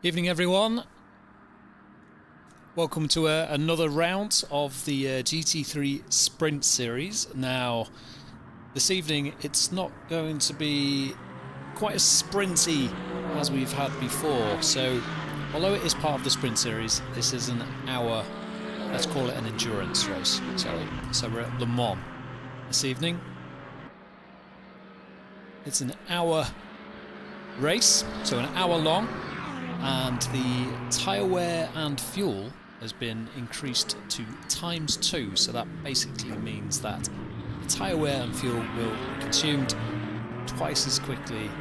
Evening everyone, welcome to another round of the GT3 Sprint Series. Now this evening it's not going to be quite as sprinty as we've had before, so although it is part of the Sprint Series, this is an hour, let's call it an endurance race, so we're at Le Mans this evening. It's an hour race, so an hour long. And the tyre wear and fuel has been increased to ×2, so that basically means that the tyre wear and fuel will be consumed twice as quickly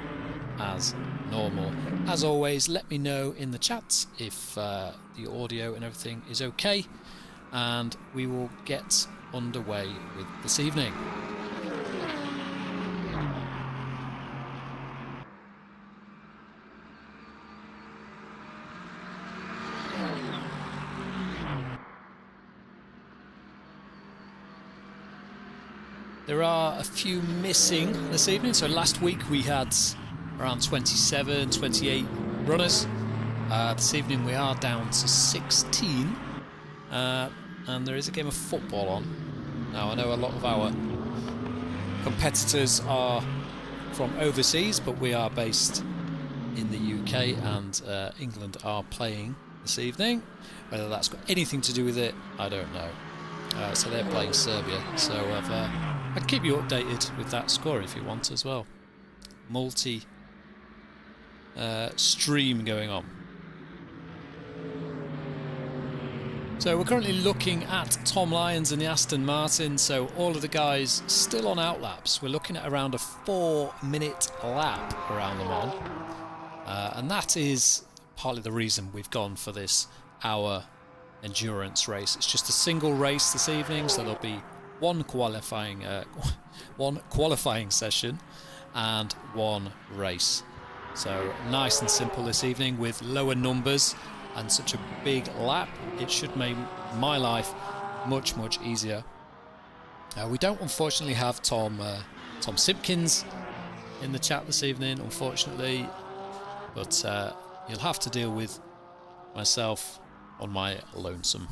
as normal. As always, let me know in the chat if the audio and everything is okay, and we will get underway with this evening. There are a few missing this evening. So last week we had around 27, 28 runners. This evening we are down to 16. And there is a game of football on. Now I know a lot of our competitors are from overseas, but we are based in the UK, and England are playing this evening. Whether that's got anything to do with it, I don't know. So they're playing Serbia, so I'd keep you updated with that score if you want as well. Multi stream going on. So we're currently looking at Tom Lyons and the Aston Martin, so all of the guys still on outlaps. We're looking at around a 4-minute lap around Le Mans, and that is partly the reason we've gone for this hour endurance race. It's just a single race this evening, so there'll be one qualifying session and one race. So nice and simple this evening with lower numbers and such a big lap. It should make my life much easier. We don't unfortunately have Tom Simpkins in the chat this evening, unfortunately, but you'll have to deal with myself on my lonesome.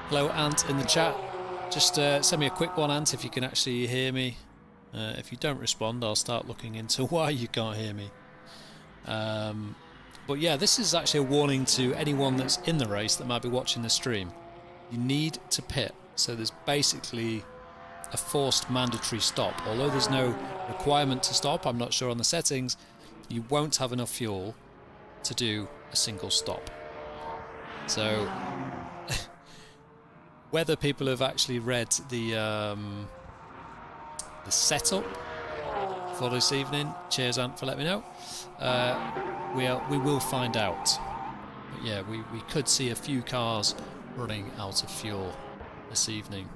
Hello Ant in the chat, just send me a quick one, Ant, if you can actually hear me. If you don't respond, I'll start looking into why you can't hear me. But yeah, this is actually a warning to anyone that's in the race that might be watching the stream. You need to pit, so there's basically a forced mandatory stop. Although there's no requirement to stop, I'm not sure on the settings, you won't have enough fuel to do a single stop. So whether people have actually read the setup for this evening, cheers Ant for letting me know, we will find out. But yeah, we could see a few cars running out of fuel this evening.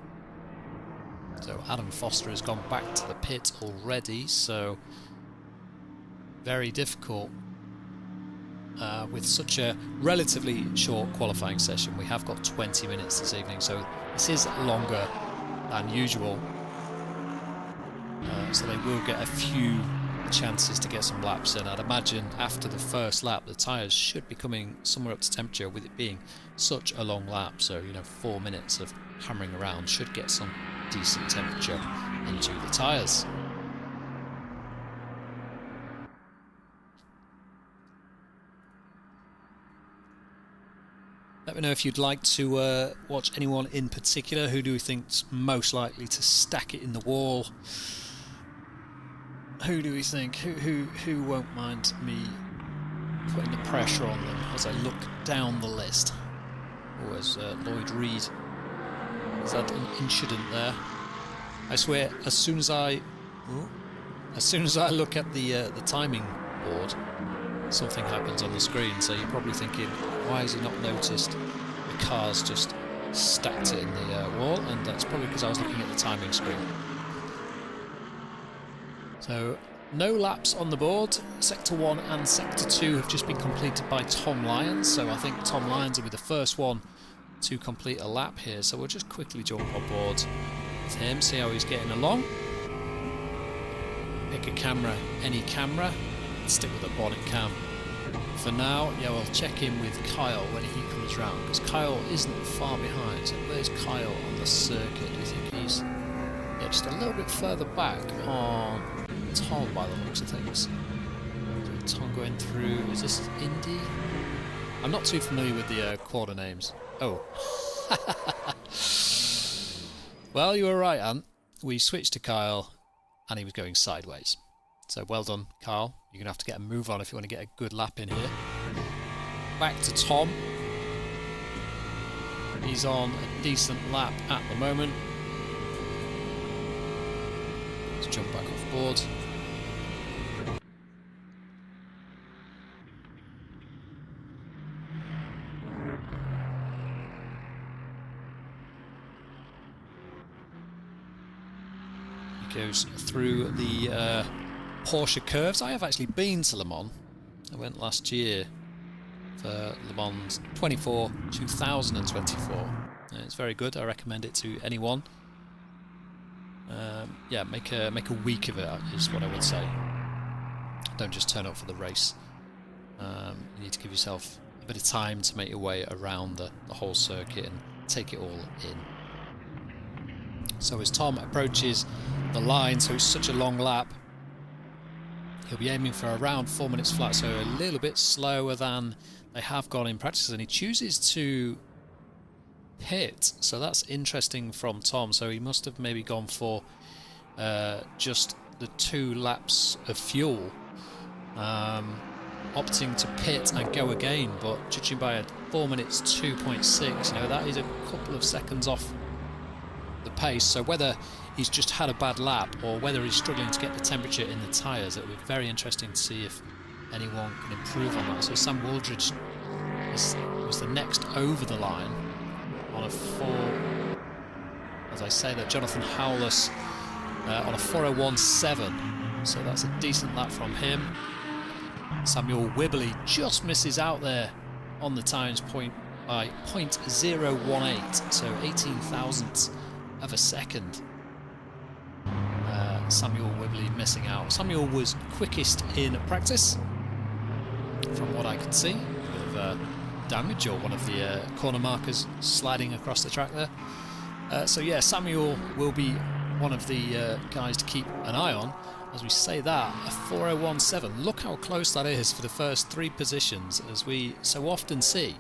So Adam Foster has gone back to the pit already, so very difficult with such a relatively short qualifying session. We have got 20 minutes this evening, so this is longer than usual. So they will get a few chances to get some laps in. I'd imagine after the first lap the tyres should be coming somewhere up to temperature, with it being such a long lap. So 4 minutes of hammering around should get some decent temperature into the tyres. Let me know if you'd like to watch anyone in particular. Who do you think's most likely to stack it in the wall? Who do we think? Who won't mind me putting the pressure on them as I look down the list? Or as Lloyd Reed has had an incident there. I swear, as soon as I look at the timing board, something happens on the screen. So you're probably thinking, why has he not noticed the car's just stacked it in the wall? And that's probably because I was looking at the timing screen. So no laps on the board. Sector 1 and Sector 2 have just been completed by Tom Lyons, so I think Tom Lyons will be the first one to complete a lap here. So we'll just quickly jump on board with him, see how he's getting along. pick a camera, any camera, and stick with the bonnet cam. For now, yeah, we'll check in with Kyle when he comes round, because Kyle isn't far behind. So where's Kyle on the circuit? Do you think he's just a little bit further back on Tom by the looks of things? So Tom going through, is this Indy? I'm not too familiar with the quarter names. Oh. Well, you were right, Ant. We switched to Kyle and he was going sideways. So well done, Kyle. You're going to have to get a move on if you want to get a good lap in here. Back to Tom. He's on a decent lap at the moment. Let's jump back off board. He goes through the Porsche curves. I have actually been to Le Mans. I went last year for Le Mans 2024. It's very good. I recommend it to anyone. Yeah, make a week of it is what I would say. Don't just turn up for the race. You need to give yourself a bit of time to make your way around the whole circuit and take it all in. So as Tom approaches the line, so it's such a long lap, he'll be aiming for around 4 minutes flat, so a little bit slower than they have gone in practice, and he chooses to pit, so that's interesting from Tom. So he must have maybe gone for just the 2 laps of fuel, opting to pit and go again, but judging by a 4 minutes 2.6, you know, that is a couple of seconds off the pace. So whether he's just had a bad lap or whether he's struggling to get the temperature in the tyres, it'll be very interesting to see if anyone can improve on that. So Sam Wooldridge was the next over the line on a 4, as I say that, Jonathan Howless on a 4:01.7, so that's a decent lap from him. Samuel Wibbly just misses out there on the times point by 0.018, so 18 thousandths of a second. Samuel Wibbly missing out. Samuel was quickest in practice, from what I could see, with damage or one of the corner markers sliding across the track there. So yeah, Samuel will be one of the guys to keep an eye on. As we say that, a 4:01.7, look how close that is for the first 3 positions, as we so often see.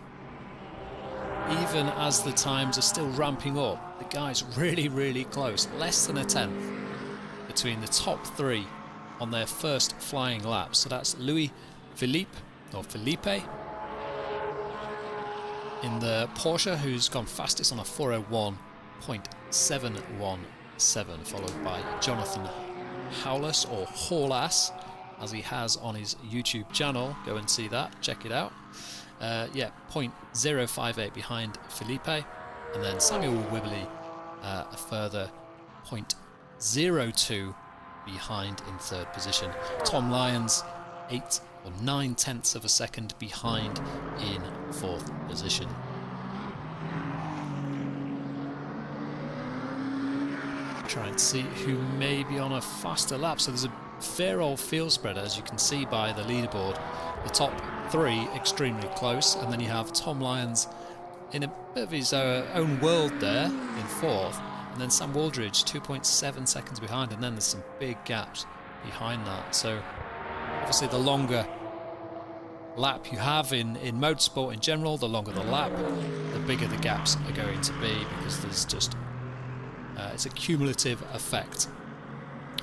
Even as the times are still ramping up, the guys really close, less than a tenth between the top 3 on their first flying lap. So that's Louis Philippe in the Porsche, who's gone fastest on a 4:01.717, followed by Jonathan Howless, or Hawlass, as he has on his YouTube channel. Go and see that, check it out. Yeah, 0.058 behind Felipe, and then Samuel Wibbly a further 0.02 behind in 3rd position. Tom Lyons 8 or 9 tenths of a second behind in 4th position. Trying to see who may be on a faster lap. So there's a fair old field spread, as you can see by the leaderboard. The top 3 extremely close, and then you have Tom Lyons in a bit of his own world there in 4th, and then Sam Wooldridge 2.7 seconds behind, and then there's some big gaps behind that. So obviously the longer lap you have in motorsport in general, the longer the lap, the bigger the gaps are going to be, because there's just it's a cumulative effect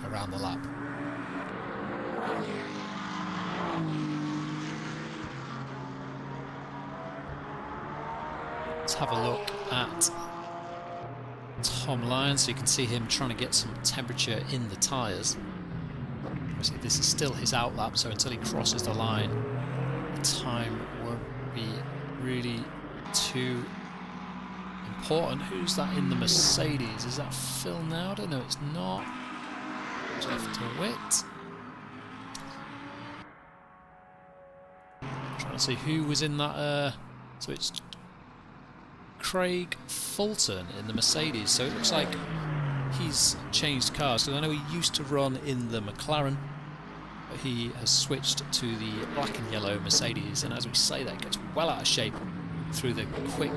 around the lap. Let's have a look at Tom Lyons, so you can see him trying to get some temperature in the tyres. Obviously this is still his out lap, so until he crosses the line, the time won't be really too important. Who's that in the Mercedes? Is that Phil Nauder? No, it's not. Jeff DeWitt. Trying to see who was in that. So it's Craig Fulton in the Mercedes. So it looks like he's changed cars. So I know he used to run in the McLaren, but he has switched to the black and yellow Mercedes, and as we say that, gets well out of shape through the quick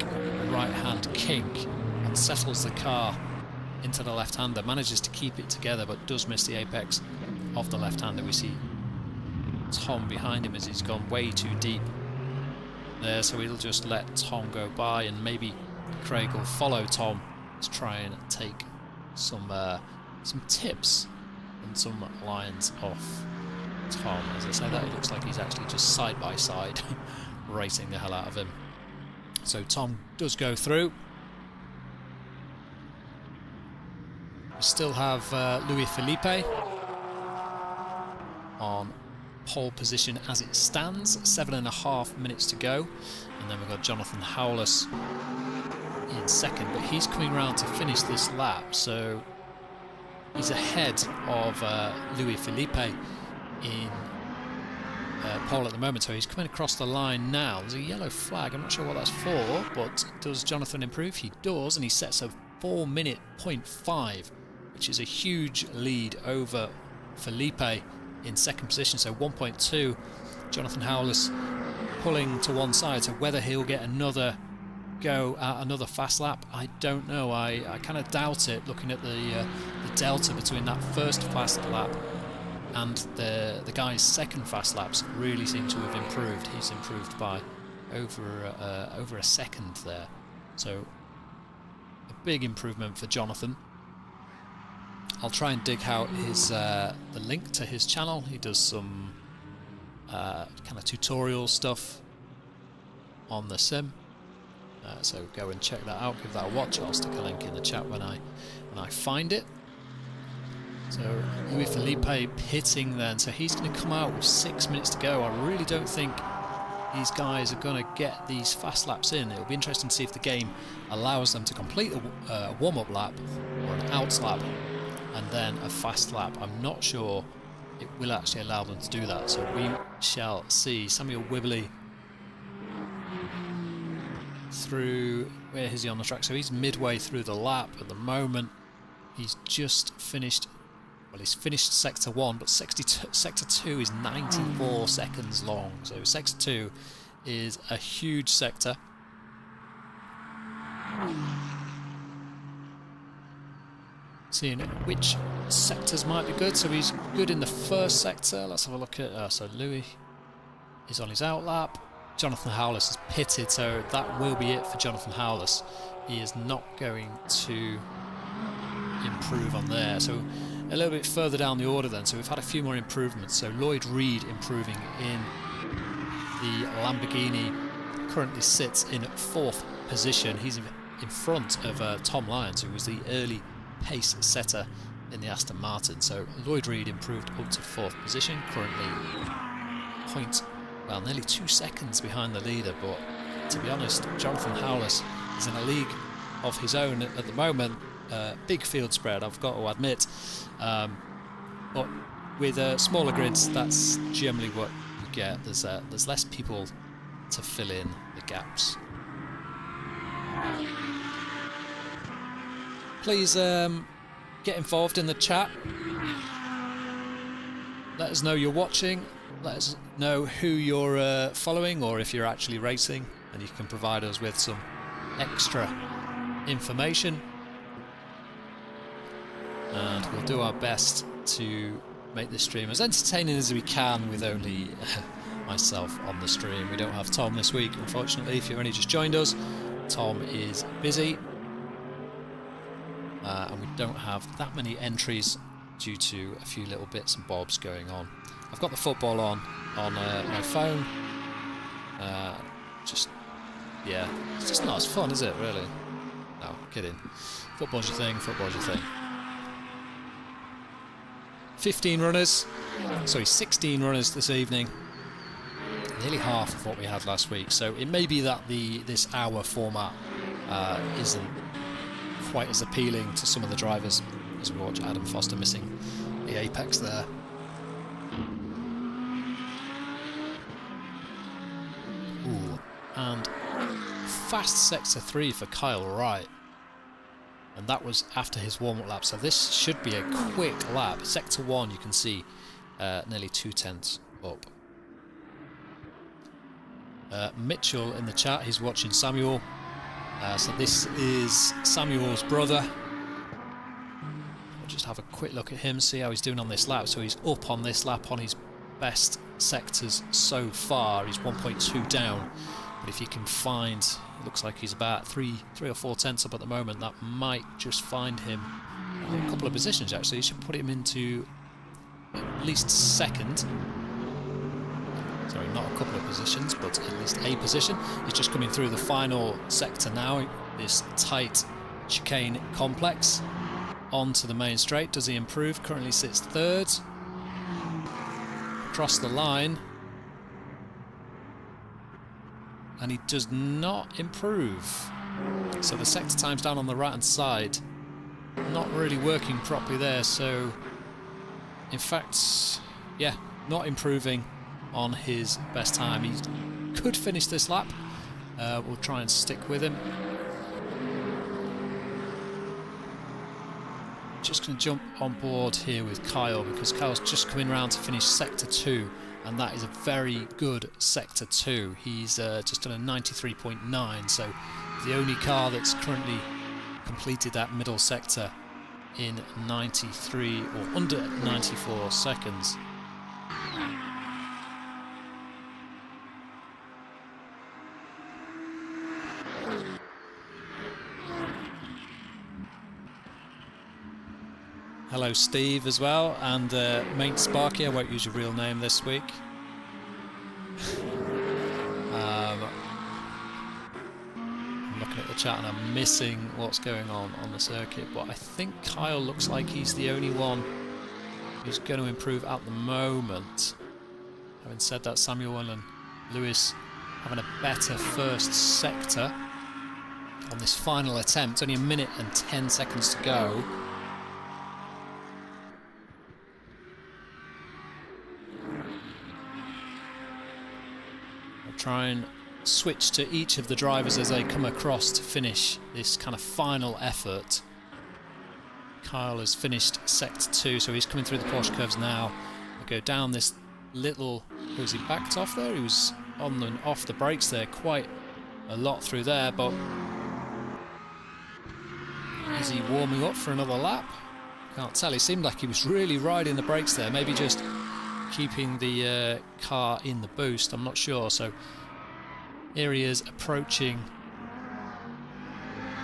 right-hand kink and settles the car into the left-hander, manages to keep it together but does miss the apex of the left-hander. We see Tom behind him as he's gone way too deep there, so he'll just let Tom go by, and maybe Craig will follow Tom to try and take some tips and some lines off Tom. As I say that, it looks like he's actually just side by side racing the hell out of him. So Tom does go through. We still have Luis Felipe on pole position as it stands, 7.5 minutes to go, and then we've got Jonathan Howless in second, but he's coming round to finish this lap, so he's ahead of Luis Felipe in pole at the moment, so he's coming across the line now. There's a yellow flag, I'm not sure what that's for, but does Jonathan improve? He does, and he sets a 4-minute 0.5, which is a huge lead over Felipe in second position, so 1.2. Jonathan Howless pulling to one side, so whether he'll get another go at another fast lap, I don't know. I kind of doubt it, looking at the delta between that first fast lap and the guy's second fast laps really seem to have improved. He's improved by over a second there, so a big improvement for Jonathan. I'll try and dig out his the link to his channel. He does some kind of tutorial stuff on the sim, so go and check that out, give that a watch. I'll stick a link in the chat when I find it. So Luis Felipe pitting then, so he's going to come out with 6 minutes to go. I really don't think these guys are going to get these fast laps in. It'll be interesting to see if the game allows them to complete a warm-up lap or an outs lap and then a fast lap. I'm not sure it will actually allow them to do that, so we shall see. Samuel Wibbly through, where is he on the track? So he's midway through the lap at the moment. He's just finished, well, he's finished sector 1, but sector 2 is 94 seconds long, so sector 2 is a huge sector. Seeing which sectors might be good. So he's good in the first sector. Let's have a look at so Louis is on his out lap. Jonathan Howless is pitted, so that will be it for Jonathan Howless. He is not going to improve on there. So a little bit further down the order then, so we've had a few more improvements. So Lloyd Reed improving in the Lamborghini, currently sits in 4th position. He's in front of Tom Lyons, who was the early pace setter in the Aston Martin. So Lloyd Reed improved up to 4th position, currently nearly 2 seconds behind the leader. But to be honest, Jonathan Howless is in a league of his own at the moment. Big field spread, I've got to admit, but with smaller grids, that's generally what you get. There's less people to fill in the gaps. Please get involved in the chat. Let us know you're watching. Let us know who you're following, or if you're actually racing, and you can provide us with some extra information. And we'll do our best to make this stream as entertaining as we can with only myself on the stream. We don't have Tom this week, unfortunately. If you've only just joined us, Tom is busy. And we don't have that many entries due to a few little bits and bobs going on. I've got the football on my phone. Yeah, it's just not as fun, is it, really? No, kidding. Football's your thing, football's your thing. 16 runners this evening. Nearly half of what we had last week. So it may be that this hour format isn't quite as appealing to some of the drivers, as we watch Adam Foster missing the apex there. Ooh, and fast sector 3 for Kyle Wright. and that was after his warm-up lap, so this should be a quick lap. Sector 1, you can see nearly 2/10 up. Mitchell in the chat, he's watching Samuel. So this is Samuel's brother. We'll just have a quick look at him, see how he's doing on this lap. So he's up on this lap on his best sectors so far. He's 1.2 down, but if you can find, it looks like he's about 3 or 4 tenths up at the moment. That might just find him a couple of positions actually. You should put him into at least second. Sorry, not a couple of positions, but at least a position. He's just coming through the final sector now, this tight chicane complex. Onto the main straight. Does he improve? Currently sits third. Across the line. And he does not improve. So the sector times down on the right hand side, not really working properly there. So, in fact, yeah, not improving on his best time. He could finish this lap. We'll try and stick with him. Just going to jump on board here with Kyle, because Kyle's just coming round to finish sector 2, and that is a very good sector 2. He's just done a 93.9, so the only car that's currently completed that middle sector in 93 or under 94 seconds. Hello Steve as well, and mate Sparky, I won't use your real name this week. I'm looking at the chat and I'm missing what's going on the circuit, but I think Kyle looks like he's the only one who's going to improve at the moment. Having said that, Samuel and Lewis having a better first sector on this final attempt. Only a minute and 10 seconds to go. Try and switch to each of the drivers as they come across to finish this kind of final effort. Kyle has finished sector 2, so he's coming through the Porsche curves now. We'll go down this little... Was he backed off there? He was on and off the brakes there quite a lot through there, but is he warming up for another lap? Can't tell. He seemed like he was really riding the brakes there, maybe just keeping the car in the boost, I'm not sure. So here he is approaching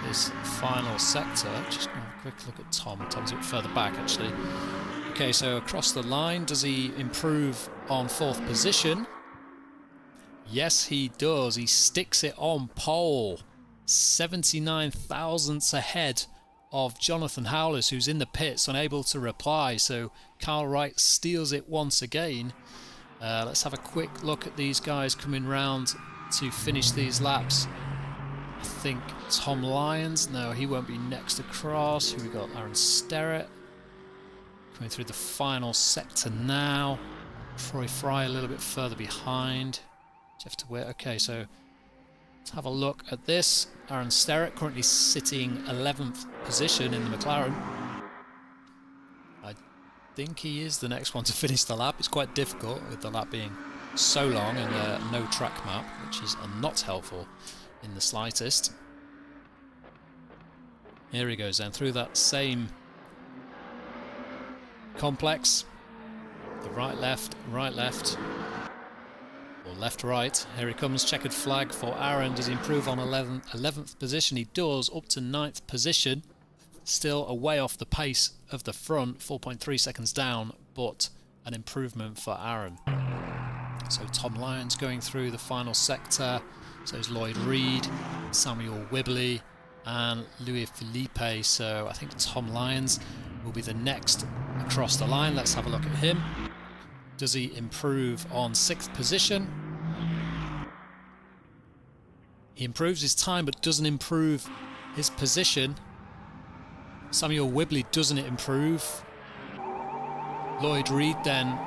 this final sector. Just have a quick look at Tom. Tom's a bit further back actually. Okay, so across the line, does he improve on 4th position? Yes he does. He sticks it on pole, 79 thousandths ahead of Jonathan Howlers, who's in the pits, unable to reply. So Carl Wright steals it once again. Let's have a quick look at these guys coming round to finish these laps. I think Tom Lyons, no, he won't be next across. Who we got? Aaron Sterrett coming through the final sector now. Troy Fry a little bit further behind. Jeff DeWitt. Okay, so let's have a look at this. Aaron Sterrett currently sitting 11th position in the McLaren. I think he is the next one to finish the lap. It's quite difficult with the lap being so long and no track map, which is not helpful in the slightest. Here he goes then through that same complex. The right left, or left right. Here he comes, checkered flag for Aaron. Does he improve on 11th position? He does, up to 9th position. Still a way off the pace of the front, 4.3 seconds down, but an improvement for Aaron. So Tom Lyons going through the final sector. So is Lloyd Reed, Samuel Wibley and Louis Philippe. So I think Tom Lyons will be the next across the line. Let's have a look at him. Does he improve on 6th position? He improves his time but doesn't improve his position. Samuel Wibley doesn't improve. Lloyd Reed then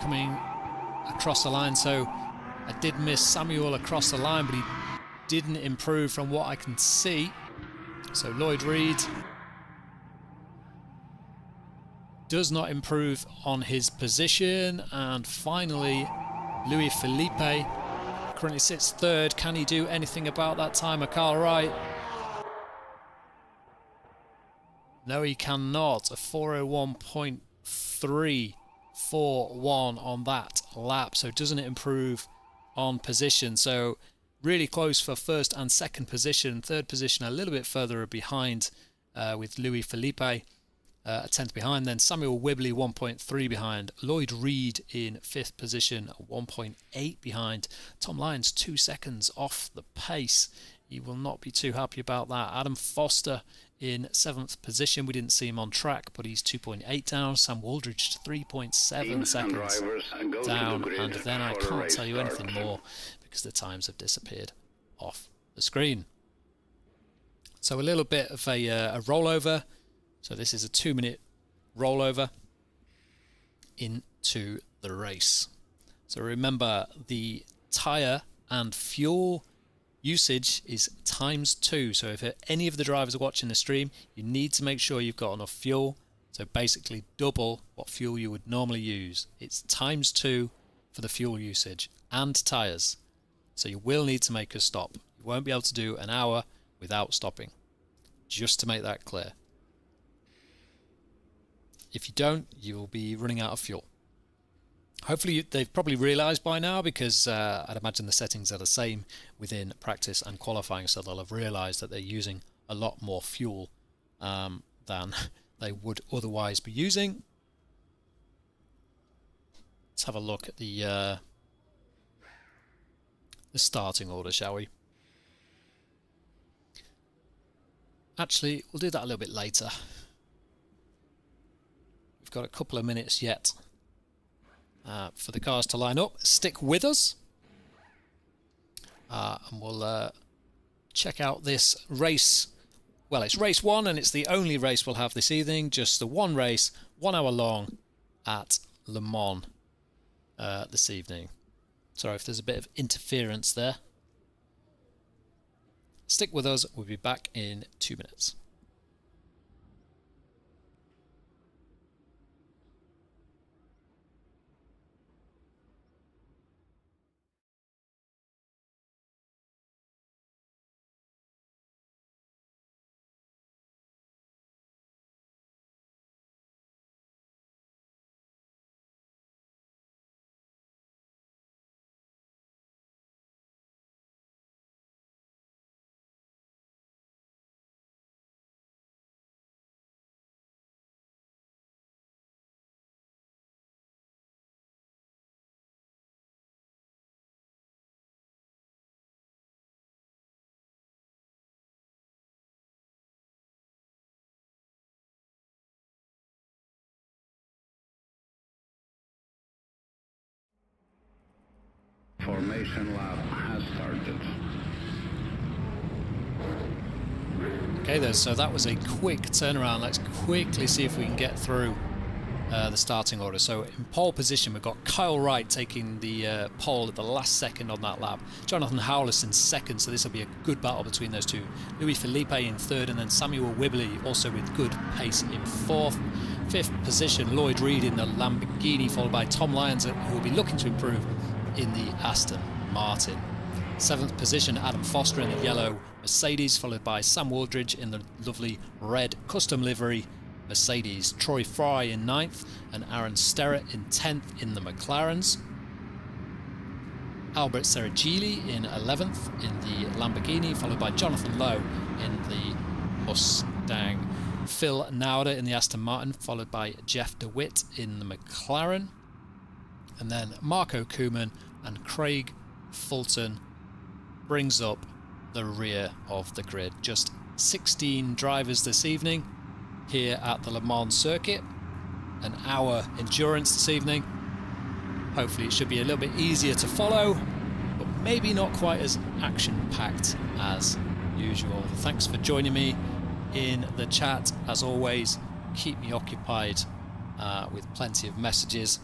coming across the line. So I did miss Samuel across the line, but he didn't improve from what I can see. So Lloyd Reed does not improve on his position. And finally, Luis Felipe currently sits third. Can he do anything about that timer, Carl Wright? No, he cannot. A 401.341 on that lap. So doesn't it improve on position? So really close for first and second position. Third position a little bit further behind with Luis Felipe, a tenth behind. Then Samuel Whibley 1.3 behind. Lloyd Reed in fifth position, 1.8 behind. Tom Lyons 2 seconds off the pace. He will not be too happy about that. Adam Foster in 7th position. We didn't see him on track, but he's 2.8 down. Sam Wooldridge 3.7 seconds down. And then I can't tell you anything more because the times have disappeared off the screen. So a little bit of a rollover. So this is a 2-minute rollover into the race. So remember, the tyre and fuel usage is ×2. So if any of the drivers are watching the stream, you need to make sure you've got enough fuel. So basically double what fuel you would normally use. It's ×2 for the fuel usage and tyres. So you will need to make a stop. You won't be able to do an hour without stopping. Just to make that clear. If you don't, you'll be running out of fuel. Hopefully they've probably realised by now, because I'd imagine the settings are the same within practice and qualifying, so they'll have realised that they're using a lot more fuel than they would otherwise be using. Let's have a look at the starting order, shall we? Actually, we'll do that a little bit later. We've got a couple of minutes yet for the cars to line up. Stick with us, and we'll check out this race. Well, it's race 1, and it's the only race we'll have this evening. Just the one race, 1 hour long, at Le Mans this evening. Sorry if there's a bit of interference there. Stick with us. We'll be back in 2 minutes. Formation lap has started. Okay then, so that was a quick turnaround. Let's quickly see if we can get through the starting order. So in pole position, we've got Kyle Wright taking the pole at the last second on that lap. Jonathan Howless in second, so this will be a good battle between those two. Luis Felipe in third, and then Samuel Whibley also with good pace in fourth. Fifth position, Lloyd Reed in the Lamborghini, followed by Tom Lyons, who will be looking to improve in the Aston Martin. Seventh position, Adam Foster in the yellow Mercedes, followed by Sam Wooldridge in the lovely red custom livery Mercedes. Troy Fry in 9th and Aaron Sterrett in 10th in the McLarens. Albert Seragili in 11th in the Lamborghini, followed by Jonathan Lowe in the Mustang. Phil Nauder in the Aston Martin, followed by Jeff DeWitt in the McLaren. And then Marco Koeman and Craig Fulton brings up the rear of the grid. Just 16 drivers this evening here at the Le Mans circuit. An hour endurance this evening. Hopefully it should be a little bit easier to follow, but maybe not quite as action-packed as usual. Thanks for joining me in the chat. As always, keep me occupied with plenty of messages.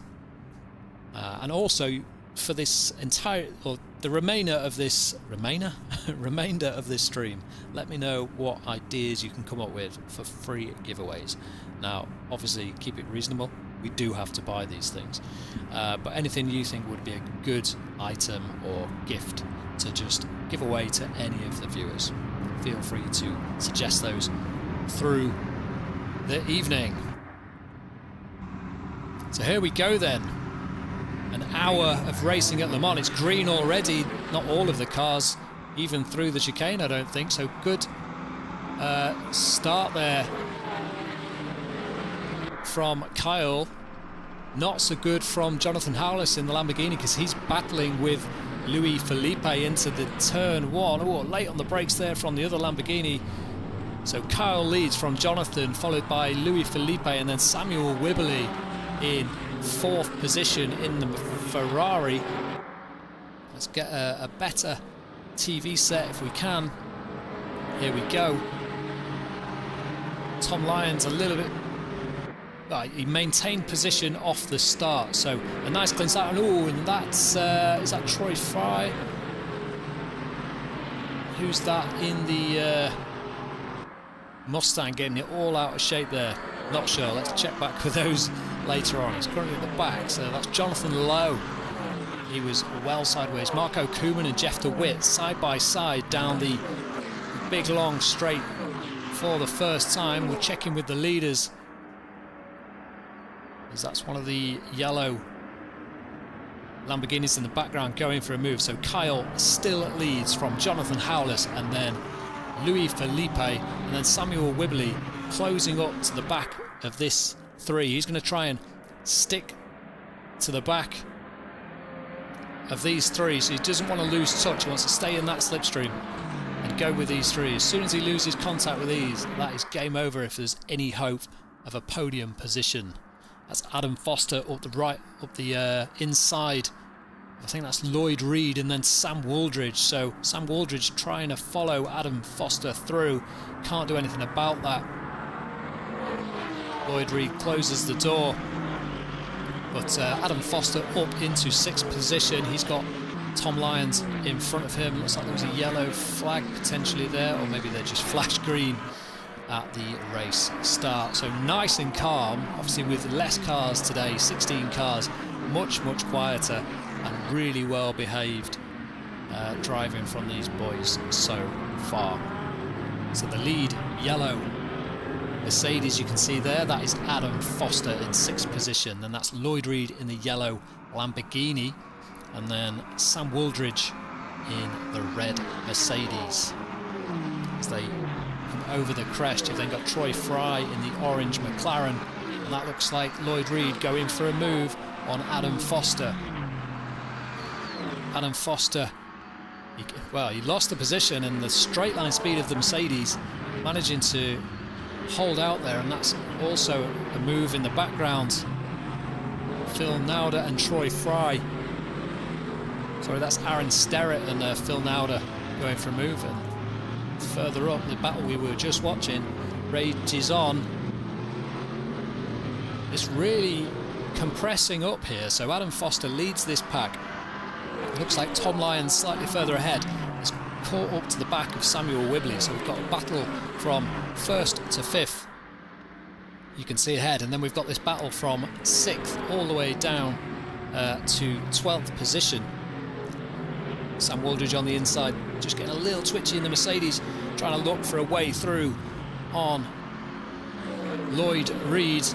And also for this entire, or the remainder of this remainder of this stream, let me know what ideas you can come up with for free giveaways. Now, obviously, keep it reasonable. We do have to buy these things, but anything you think would be a good item or gift to just give away to any of the viewers, feel free to suggest those through the evening. So here we go then. An hour of racing at Le Mans. It's green already. Not all of the cars even through the chicane, I don't think. So good start there from Kyle. Not so good from Jonathan Howless in the Lamborghini, because he's battling with Louis Felipe into the turn one. Oh, late on the brakes there from the other Lamborghini. So Kyle leads from Jonathan, followed by Louis Felipe, and then Samuel Wibbly in fourth position in the Ferrari. Let's get a better TV set if we can. Here we go. Tom Lyons a little bit... he maintained position off the start, so a nice clean start. Oh, and that's... is that Troy Fry? Who's that in the Mustang, getting it all out of shape there? Not sure. Let's check back with those later on. It's currently at the back, so that's Jonathan Lowe. He was well sideways. Marco Koeman and Jeff DeWitt side by side down the big long straight for the first time. We'll check in with the leaders, as that's one of the yellow Lamborghinis in the background going for a move. So Kyle still leads from Jonathan Howless, and then Louis Felipe, and then Samuel Wibbly closing up to the back of this three. He's going to try and stick to the back of these three, so he doesn't want to lose touch. He wants to stay in that slipstream and go with these three. As soon as he loses contact with these, that is game over if there's any hope of a podium position. That's Adam Foster up the right, up the inside. I think that's Lloyd Reed and then Sam Wooldridge. So Sam Wooldridge trying to follow Adam Foster through. Can't do anything about that. Lloyd Reed closes the door. But Adam Foster up into sixth position. He's got Tom Lyons in front of him. Looks like there was a yellow flag potentially there, or maybe they're just flash green at the race start. So nice and calm, obviously with less cars today, 16 cars, much quieter, and really well behaved driving from these boys so far. So the lead yellow Mercedes you can see there, that is Adam Foster in sixth position, and that's Lloyd Reed in the yellow Lamborghini, and then Sam Wooldridge in the red Mercedes. As they come over the crest, you've then got Troy Fry in the orange McLaren, and that looks like Lloyd Reed going for a move on Adam Foster. Adam Foster, he lost the position, and the straight line speed of the Mercedes managing to hold out there, and that's also a move in the background. Phil Nauder and Troy Fry. Sorry, that's Aaron Sterrett and Phil Nauder going for a move. And further up, the battle we were just watching rages on. It's really compressing up here. So Adam Foster leads this pack. It looks like Tom Lyons slightly further ahead is caught up to the back of Samuel Wibbly. So we've got a battle from first to fifth. You can see ahead, and then we've got this battle from sixth all the way down to 12th position. Sam Wooldridge on the inside, just getting a little twitchy in the Mercedes, trying to look for a way through on Lloyd Reed.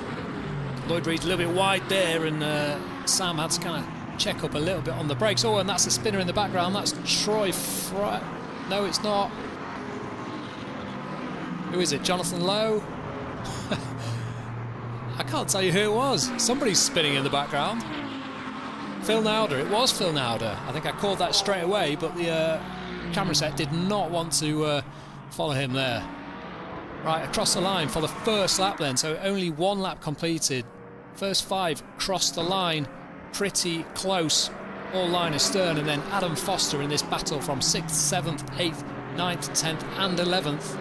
Lloyd Reed's a little bit wide there, and Sam had to kind of check up a little bit on the brakes. Oh, and that's a spinner in the background. That's Troy Fry. No, it's not. Who is it? Jonathan Lowe? I can't tell you who it was. Somebody's spinning in the background. Phil Nauder. It was Phil Nauder. I think I called that straight away, but the camera set did not want to follow him there. Right, across the line for the first lap then. So only one lap completed. First five crossed the line. Pretty close. All line astern. And then Adam Foster in this battle from 6th, 7th, 8th, 9th, 10th and 11th.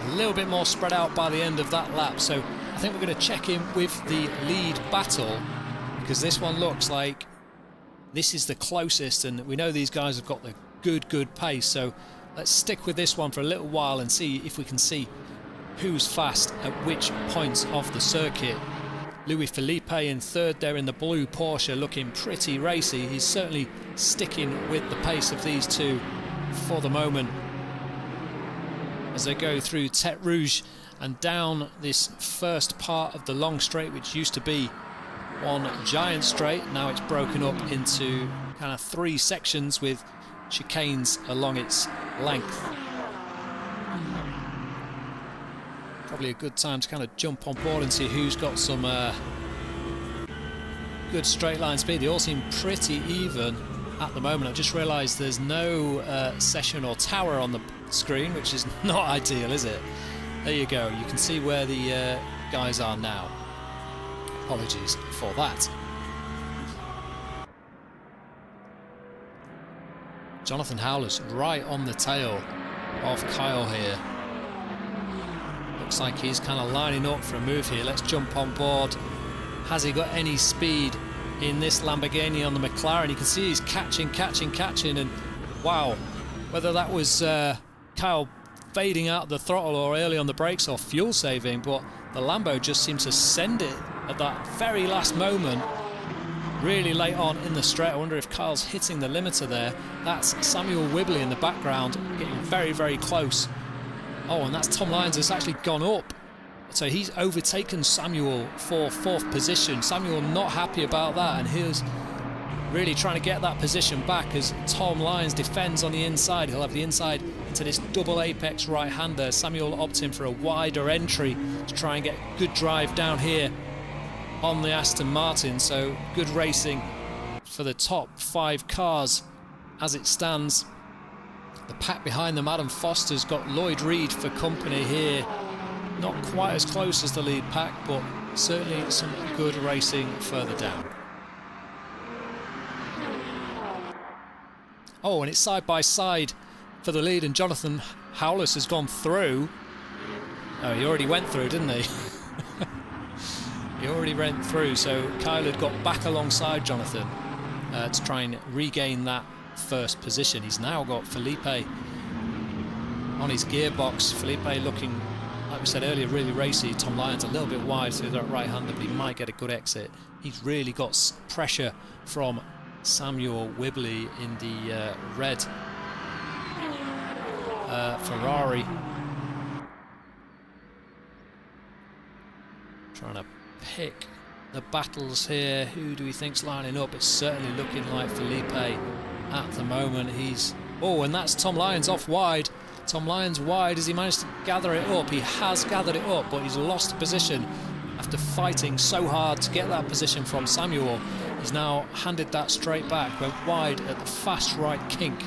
A little bit more spread out by the end of that lap. So I think we're going to check in with the lead battle, because this one looks like this is the closest, and we know these guys have got the good pace, so let's stick with this one for a little while and see if we can see who's fast at which points of the circuit. Louis Felipe in third there in the blue Porsche, looking pretty racy. He's certainly sticking with the pace of these two for the moment as they go through Tête Rouge and down this first part of the long straight, which used to be one giant straight. Now it's broken up into kind of 3 sections with chicanes along its length. Probably a good time to kind of jump on board and see who's got some good straight line speed. They all seem pretty even at the moment. I've just realised there's no session or tower on the screen, which is not ideal, is it? There you go. You can see where the guys are now. Apologies for that. Jonathan Howless right on the tail of Kyle here. Looks like he's kind of lining up for a move here. Let's jump on board. Has he got any speed in this Lamborghini on the McLaren? You can see he's catching, and wow, whether that was Kyle fading out the throttle or early on the brakes or fuel saving, but the Lambo just seems to send it at that very last moment, really late on in the straight. I wonder if Kyle's hitting the limiter there. That's Samuel Whibley in the background, getting very close. Oh, and that's Tom Lyons that's actually gone up. So he's overtaken Samuel for 4th position. Samuel not happy about that, and he's really trying to get that position back as Tom Lyons defends on the inside. He'll have the inside into this double apex right-hander. Samuel opting for a wider entry to try and get good drive down here on the Aston Martin. So good racing for the top 5 cars as it stands. The pack behind them, Adam Foster's got Lloyd Reed for company here. Not quite as close as the lead pack, but certainly some good racing further down. Oh, and it's side by side for the lead, and Jonathan Howless has gone through. Oh, he already went through, didn't he? He already went through, so Kyle had got back alongside Jonathan to try and regain that first position. He's now got Felipe on his gearbox. Felipe looking, like we said earlier, really racy. Tom Lyons a little bit wide through that right-hander, but he might get a good exit. He's really got pressure from Samuel Whibley in the red Ferrari. Trying to pick the battles here. Who do we think's lining up? It's certainly looking like Felipe at the moment. Oh, and that's Tom Lyons off wide. Tom Lyons wide. Has he managed to gather it up? He has gathered it up, but he's lost position after fighting so hard to get that position from Samuel. He's now handed that straight back, went wide at the fast right kink.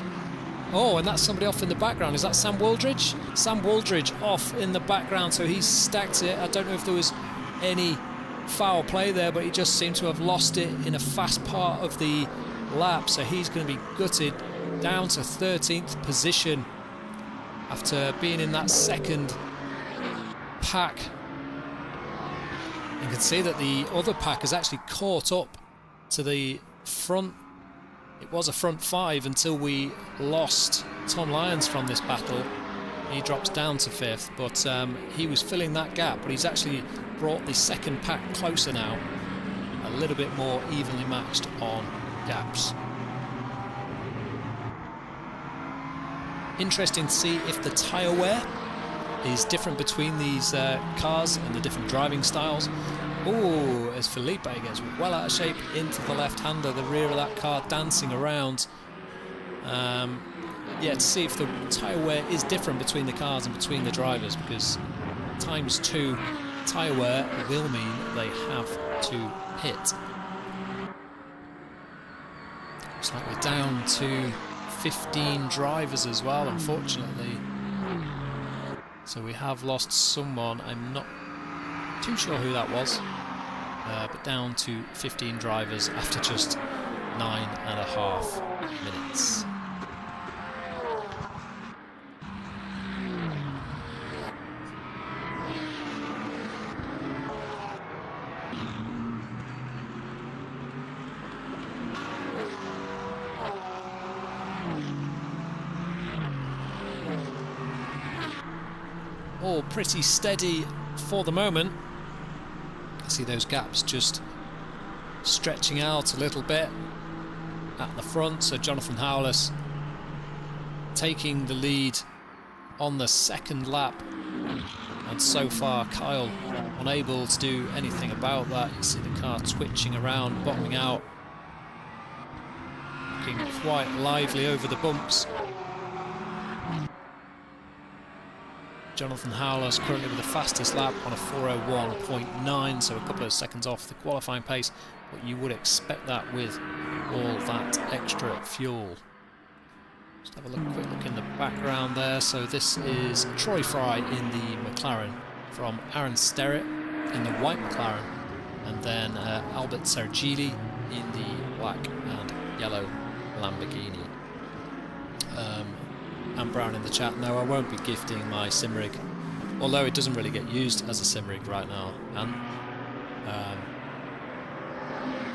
Oh, and that's somebody off in the background. Is that Sam Wooldridge? Sam Wooldridge off in the background, so he's stacked it. I don't know if there was any foul play there, but he just seemed to have lost it in a fast part of the lap, so he's going to be gutted down to 13th position after being in that second pack. You can see that the other pack has actually caught up to the front. It was a front 5 until we lost Tom Lyons from this battle. He drops down to 5th, but he was filling that gap, but he's actually brought the second pack closer now, a little bit more evenly matched on gaps. Interesting to see if the tyre wear is different between these cars and the different driving styles. Oh, as Felipe gets well out of shape into the left-hander, the rear of that car dancing around. Yeah, to see if the tyre wear is different between the cars and between the drivers, because ×2 tyre wear will mean they have to pit. Looks like we're down to 15 drivers as well, unfortunately. So we have lost someone. I'm not too sure who that was, but down to 15 drivers after just 9.5 minutes. all pretty steady for the moment. I see those gaps just stretching out a little bit at the front, so Jonathan Howless taking the lead on the second lap, and so far Kyle unable to do anything about that. You see the car twitching around, bottoming out, looking quite lively over the bumps. Jonathan Howless currently with the fastest lap on a 4:01.9, so a couple of seconds off the qualifying pace, but you would expect that with all that extra fuel. Just have a quick look in the background there. So this is Troy Fry in the McLaren from Aaron Sterrett in the white McLaren, and then Albert Sergili in the black and yellow Lamborghini. And Brown in the chat, no, I won't be gifting my sim rig, although it doesn't really get used as a sim rig right now, and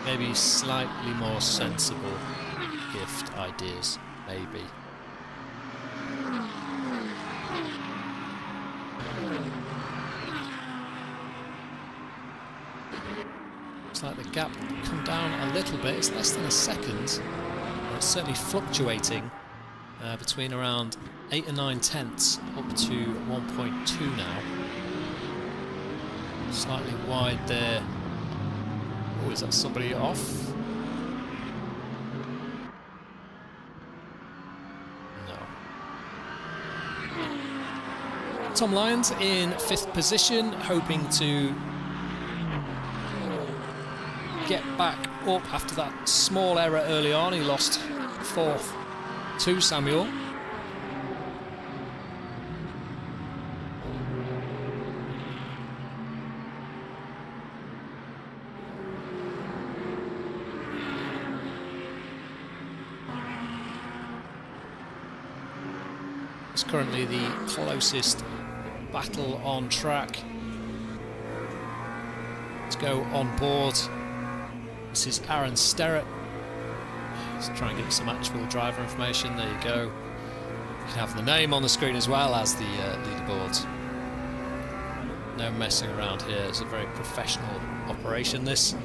maybe slightly more sensible gift ideas, maybe. Looks like the gap come down a little bit. It's less than a second. It's certainly fluctuating between around 8 and 9 tenths up to 1.2 now. Slightly wide there. Oh, is that somebody off? No. Tom Lyons in 5th position, hoping to get back up after that small error early on. He lost 4th to Samuel. It's currently the closest battle on track. Let's go on board. This is Aaron Sterrett. Let's try and get some actual driver information. There you go. You can have the name on the screen as well as the leaderboards. No messing around here. It's a very professional operation, this.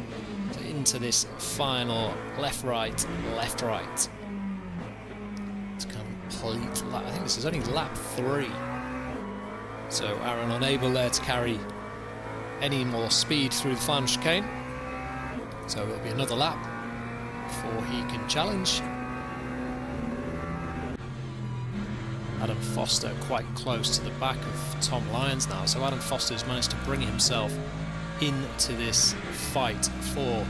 So into this final left-right, left-right. It's complete lap. I think this is only lap 3. So Aaron unable there to carry any more speed through the final chicane. So it'll be another lap before he can challenge. Adam Foster quite close to the back of Tom Lyons now. So Adam Foster's managed to bring himself into this fight for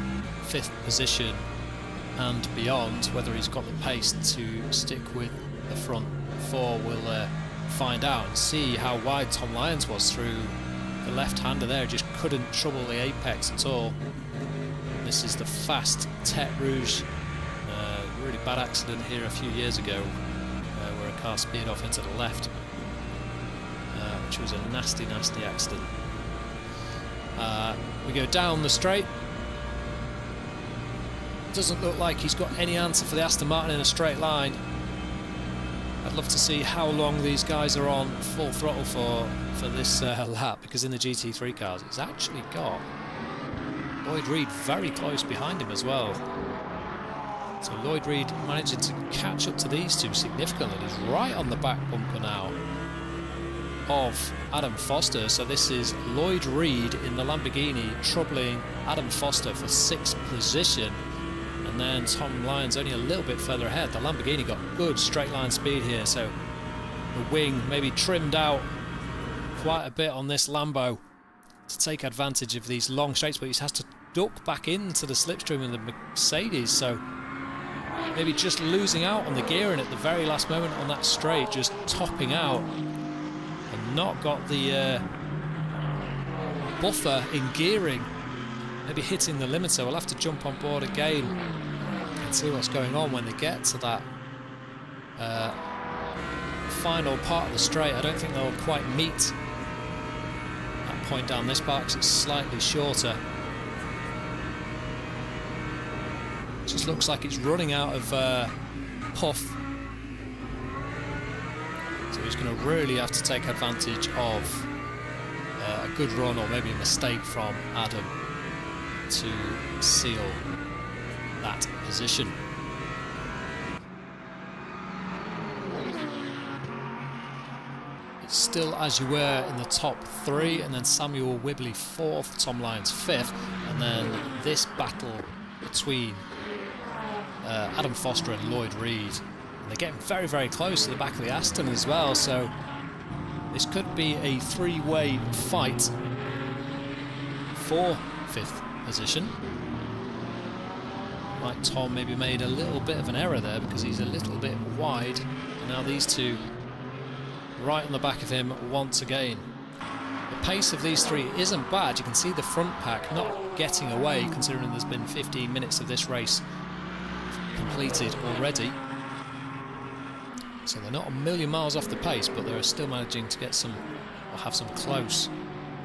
5th position and beyond. Whether he's got the pace to stick with the front 4, we'll find out and see how wide Tom Lyons was through the left-hander there. Just couldn't trouble the apex at all. This is the fast Tete Rouge. Really bad accident here a few years ago where a car speared off into the left, which was a nasty, nasty accident. We go down the straight. Doesn't look like he's got any answer for the Aston Martin in a straight line. I'd love to see how long these guys are on full throttle for this lap, because in the GT3 cars it's actually got Lloyd Reed very close behind him as well. So Lloyd Reed managing to catch up to these two significantly. He's right on the back bumper now of Adam Foster. So this is Lloyd Reed in the Lamborghini troubling Adam Foster for 6th position. And then Tom Lyons only a little bit further ahead. The Lamborghini got good straight line speed here. So the wing maybe trimmed out quite a bit on this Lambo to take advantage of these long straights, but he has to duck back into the slipstream of the Mercedes, so maybe just losing out on the gearing at the very last moment on that straight, just topping out and not got the buffer in gearing, maybe hitting the limiter. We'll have to jump on board again and see what's going on when they get to that final part of the straight. I don't think they'll quite meet point down this part because it's slightly shorter. Just looks like it's running out of puff. So So he's going to really have to take advantage of a good run or maybe a mistake from Adam to seal that position. It's still as you were in the top three, and then Samuel Wibley fourth, Tom Lyons fifth, and then this battle between Adam Foster and Lloyd Reed. And they're getting very, very close to the back of the Aston as well, so this could be a three-way fight for fifth position. Like Tom maybe made a little bit of an error there because he's a little bit wide. And now these two right on the back of him once again. The pace of these three isn't bad. You can see the front pack not getting away, considering there's been 15 minutes of this race completed already. So they're not a million miles off the pace, but they're still managing to get some, or have some close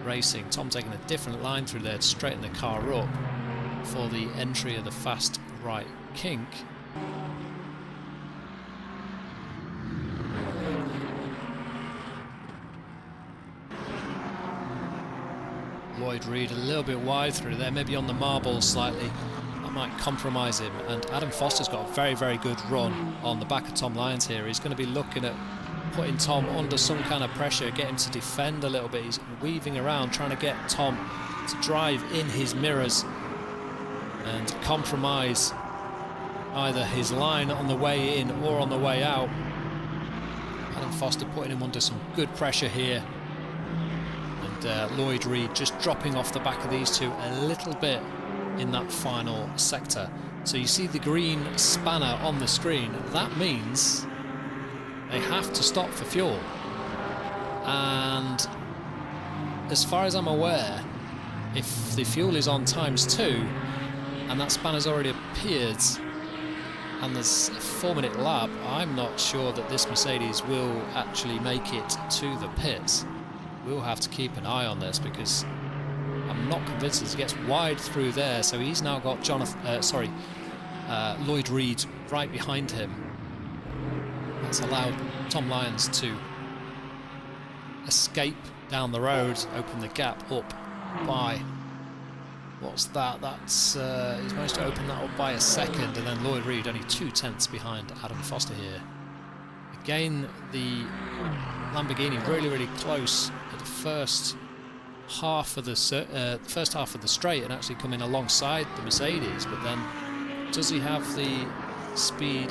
racing. Tom taking a different line through there to straighten the car up for the entry of the fast right kink. Lloyd Reed a little bit wide through there, maybe on the marble slightly. That might compromise him. And Adam Foster's got a very, very good run on the back of Tom Lyons here. He's going to be looking at putting Tom under some kind of pressure, get him to defend a little bit. He's weaving around, trying to get Tom to drive in his mirrors and compromise either his line on the way in or on the way out. Adam Foster putting him under some good pressure here. And Lloyd Reed just dropping off the back of these two a little bit in that final sector. So you see the green spanner on the screen. That means they have to stop for fuel. And as far as I'm aware, if the fuel is on ×2 and that spanner's already appeared and there's a 4-minute lap, I'm not sure that this Mercedes will actually make it to the pits. We'll have to keep an eye on this because I'm not convinced as he gets wide through there. So he's now got Lloyd Reed right behind him. That's allowed Tom Lyons to escape down the road, open the gap up by, what's that? That's he's managed to open that up by a second, and then Lloyd Reed only 2/10 behind Adam Foster here. Again, the Lamborghini really, really close at the first half of the straight and actually coming alongside the Mercedes. But then, does he have the speed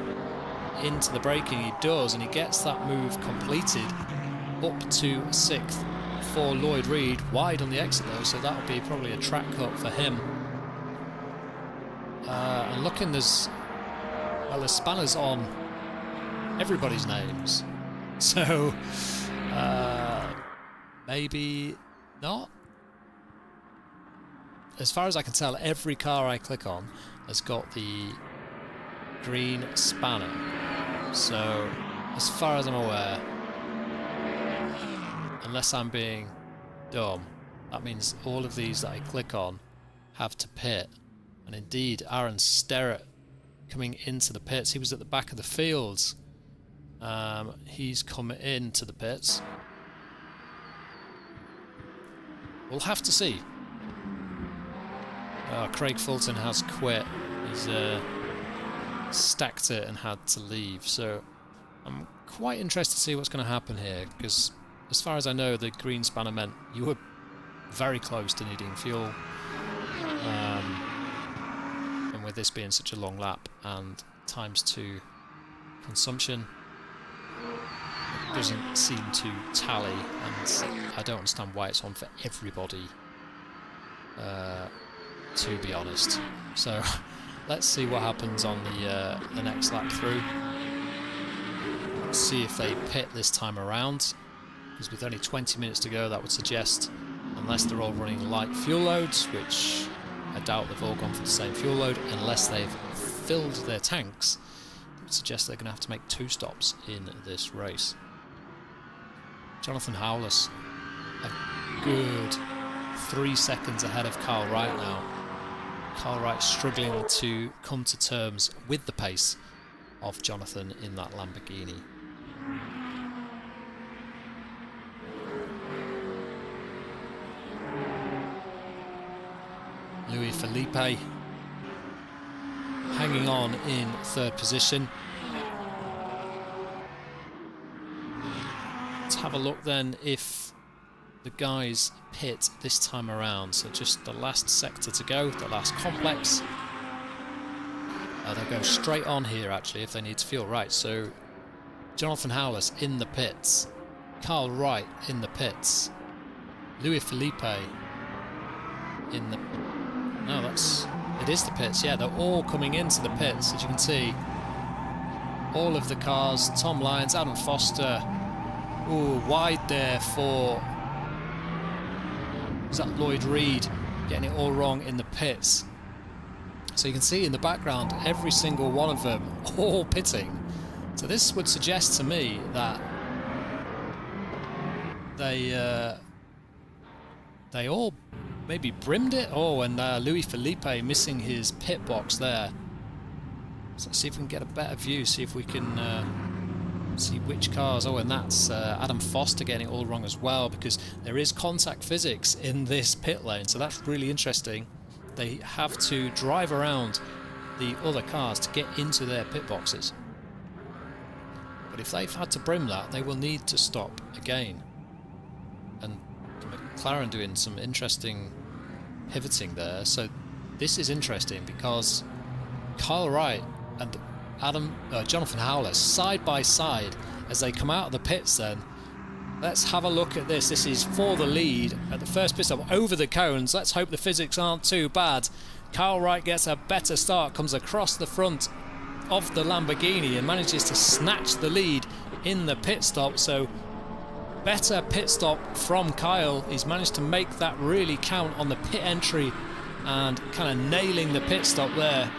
into the braking? He does, and he gets that move completed up to 6th for Lloyd Reed, wide on the exit though, so that'll be probably a track cut for him. And looking, there's spanners on everybody's names, so maybe not. As far as I can tell, every car I click on has got the green spanner, so as far as I'm aware, unless I'm being dumb, that means all of these that I click on have to pit. And indeed, Aaron Sterrett coming into the pits, he was at the back of the fields. He's come into the pits. We'll have to see. Craig Fulton has quit. He's stacked it and had to leave. So I'm quite interested to see what's going to happen here, because as far as I know, the green spanner meant you were very close to needing fuel. And with this being such a long lap and ×2 consumption, it doesn't seem to tally, and I don't understand why it's on for everybody, to be honest. So let's see what happens on the next lap through. Let's see if they pit this time around, because with only 20 minutes to go, that would suggest, unless they're all running light fuel loads, which I doubt they've all gone for the same fuel load, unless they've filled their tanks, it would suggest they're going to have to make 2 stops in this race. Jonathan Howless, a good 3 seconds ahead of Carl Wright now. Carl Wright struggling to come to terms with the pace of Jonathan in that Lamborghini. Felipe hanging on in third position. Let's have a look then if the guys pit this time around. So just the last sector to go, the last complex. They'll go straight on here actually if they need to fuel. Right, so Jonathan Howless in the pits, Carl Wright in the pits, Louis Felipe in the... No, it is the pits, yeah, they're all coming into the pits, as you can see. All of the cars, Tom Lyons, Adam Foster, ooh, wide there for... Is that Lloyd Reed getting it all wrong in the pits? So you can see in the background, every single one of them all pitting. So this would suggest to me that they all maybe brimmed it. Oh, and Louis Felipe missing his pit box there. So let's see if we can get a better view, see if we can see which cars. Oh, and that's Adam Foster getting it all wrong as well, because there is contact physics in this pit lane, so that's really interesting. They have to drive around the other cars to get into their pit boxes. But if they've had to brim that, they will need to stop again. And McLaren doing some interesting pivoting there. So this is interesting because Kyle Wright and Jonathan Howless side by side as they come out of the pits then. Let's have a look at this. This is for the lead at the first pit stop over the cones. Let's hope the physics aren't too bad. Kyle Wright gets a better start, comes across the front of the Lamborghini and manages to snatch the lead in the pit stop. So better pit stop from Kyle. He's managed to make that really count on the pit entry and kind of nailing the pit stop there.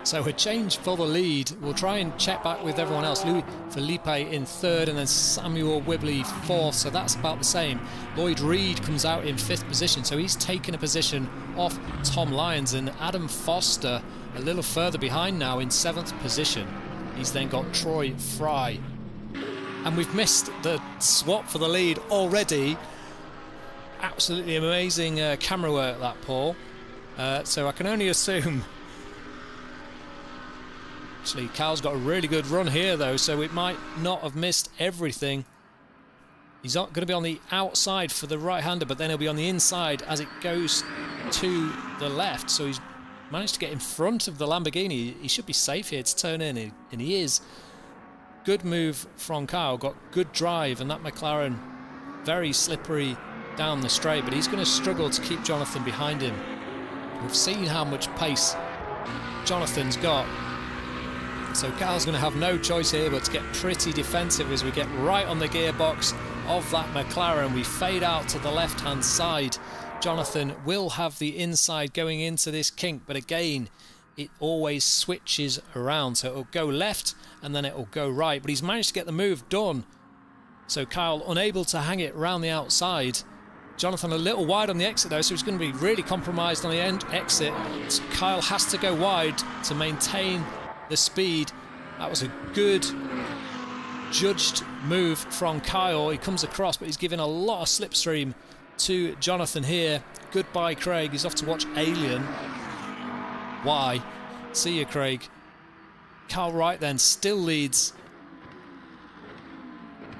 So a change for the lead. We'll try and check back with everyone else. Louis Felipe in third and then Samuel Whibley fourth. So that's about the same. Lloyd Reed comes out in fifth position. So he's taken a position off Tom Lyons, and Adam Foster a little further behind now in seventh position. He's then got Troy Fry. And we've missed the swap for the lead already. Absolutely amazing camera work, that, Paul. So I can only assume... Actually, Cal's got a really good run here, though, so it might not have missed everything. He's not going to be on the outside for the right-hander, but then he'll be on the inside as it goes to the left. So he's managed to get in front of the Lamborghini. He should be safe here to turn in, and he is. Good move from Kyle, got good drive, and that McLaren very slippery down the straight, but he's going to struggle to keep Jonathan behind him. We've seen how much pace Jonathan's got. So Kyle's going to have no choice here but to get pretty defensive as we get right on the gearbox of that McLaren. We fade out to the left-hand side. Jonathan will have the inside going into this kink, but again, it always switches around. So it'll go left and then it'll go right. But he's managed to get the move done. So Kyle unable to hang it around the outside. Jonathan a little wide on the exit though, so he's going to be really compromised on the exit. So Kyle has to go wide to maintain the speed. That was a good judged move from Kyle. He comes across, but he's given a lot of slipstream to Jonathan here. Goodbye, Craig. He's off to watch Alien. Why? See you, Craig. Kyle Wright then still leads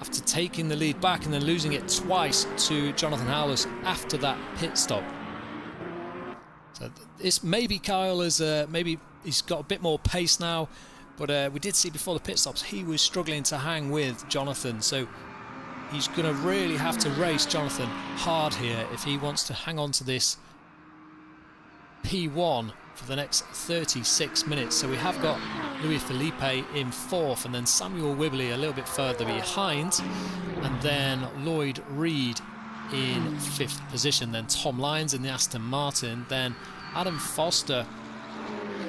after taking the lead back and then losing it twice to Jonathan Howless after that pit stop. So this maybe Kyle is maybe he's got a bit more pace now, but we did see before the pit stops he was struggling to hang with Jonathan, so he's going to really have to race Jonathan hard here if he wants to hang on to this P1 for the next 36 minutes. So we have got Louis Felipe in fourth and then Samuel Whibley a little bit further behind, and then Lloyd Reed in fifth position, then Tom Lyons in the Aston Martin, then Adam Foster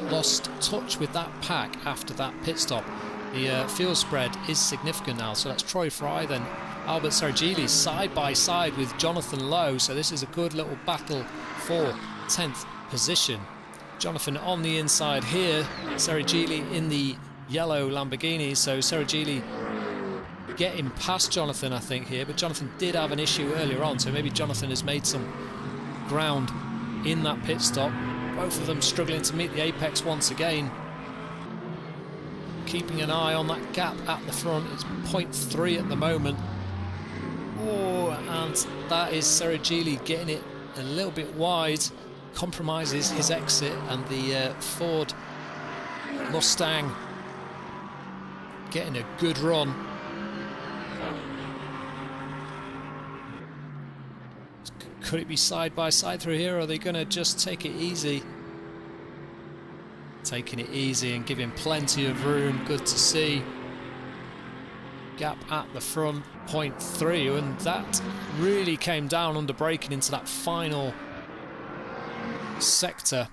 lost touch with that pack after that pit stop. The fuel spread is significant now, so that's Troy Fry, then Albert Sergili side by side with Jonathan Lowe, so this is a good little battle for 10th position. Jonathan on the inside here, Sergili in the yellow Lamborghini, so Sergili getting past Jonathan I think here, but Jonathan did have an issue earlier on, so maybe Jonathan has made some ground in that pit stop. Both of them struggling to meet the apex once again. Keeping an eye on that gap at the front. It's 0.3 at the moment. Oh, and that is Serigili getting it a little bit wide. Compromises his exit, and the Ford Mustang getting a good run. Could it be side by side through here, or are they going to just take it easy? Taking it easy and giving plenty of room. Good to see. Gap at the front, 0.3, and that really came down under braking into that final sector.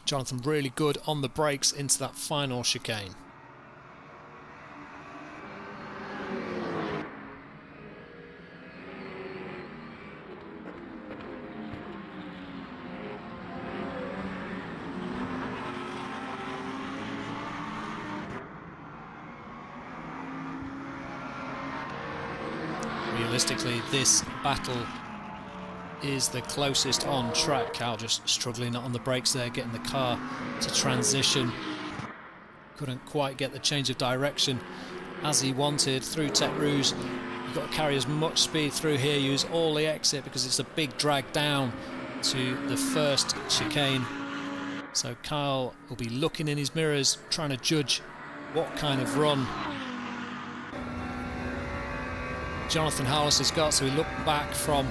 Jonathan really good on the brakes into that final chicane. Realistically, this battle is the closest on track. Cal just struggling on the brakes there, getting the car to transition. Couldn't quite get the change of direction as he wanted through Tech Rouge. You've got to carry as much speed through here, use all the exit because it's a big drag down to the first chicane. So Kyle will be looking in his mirrors, trying to judge what kind of run Jonathan Harless has got. So we look back from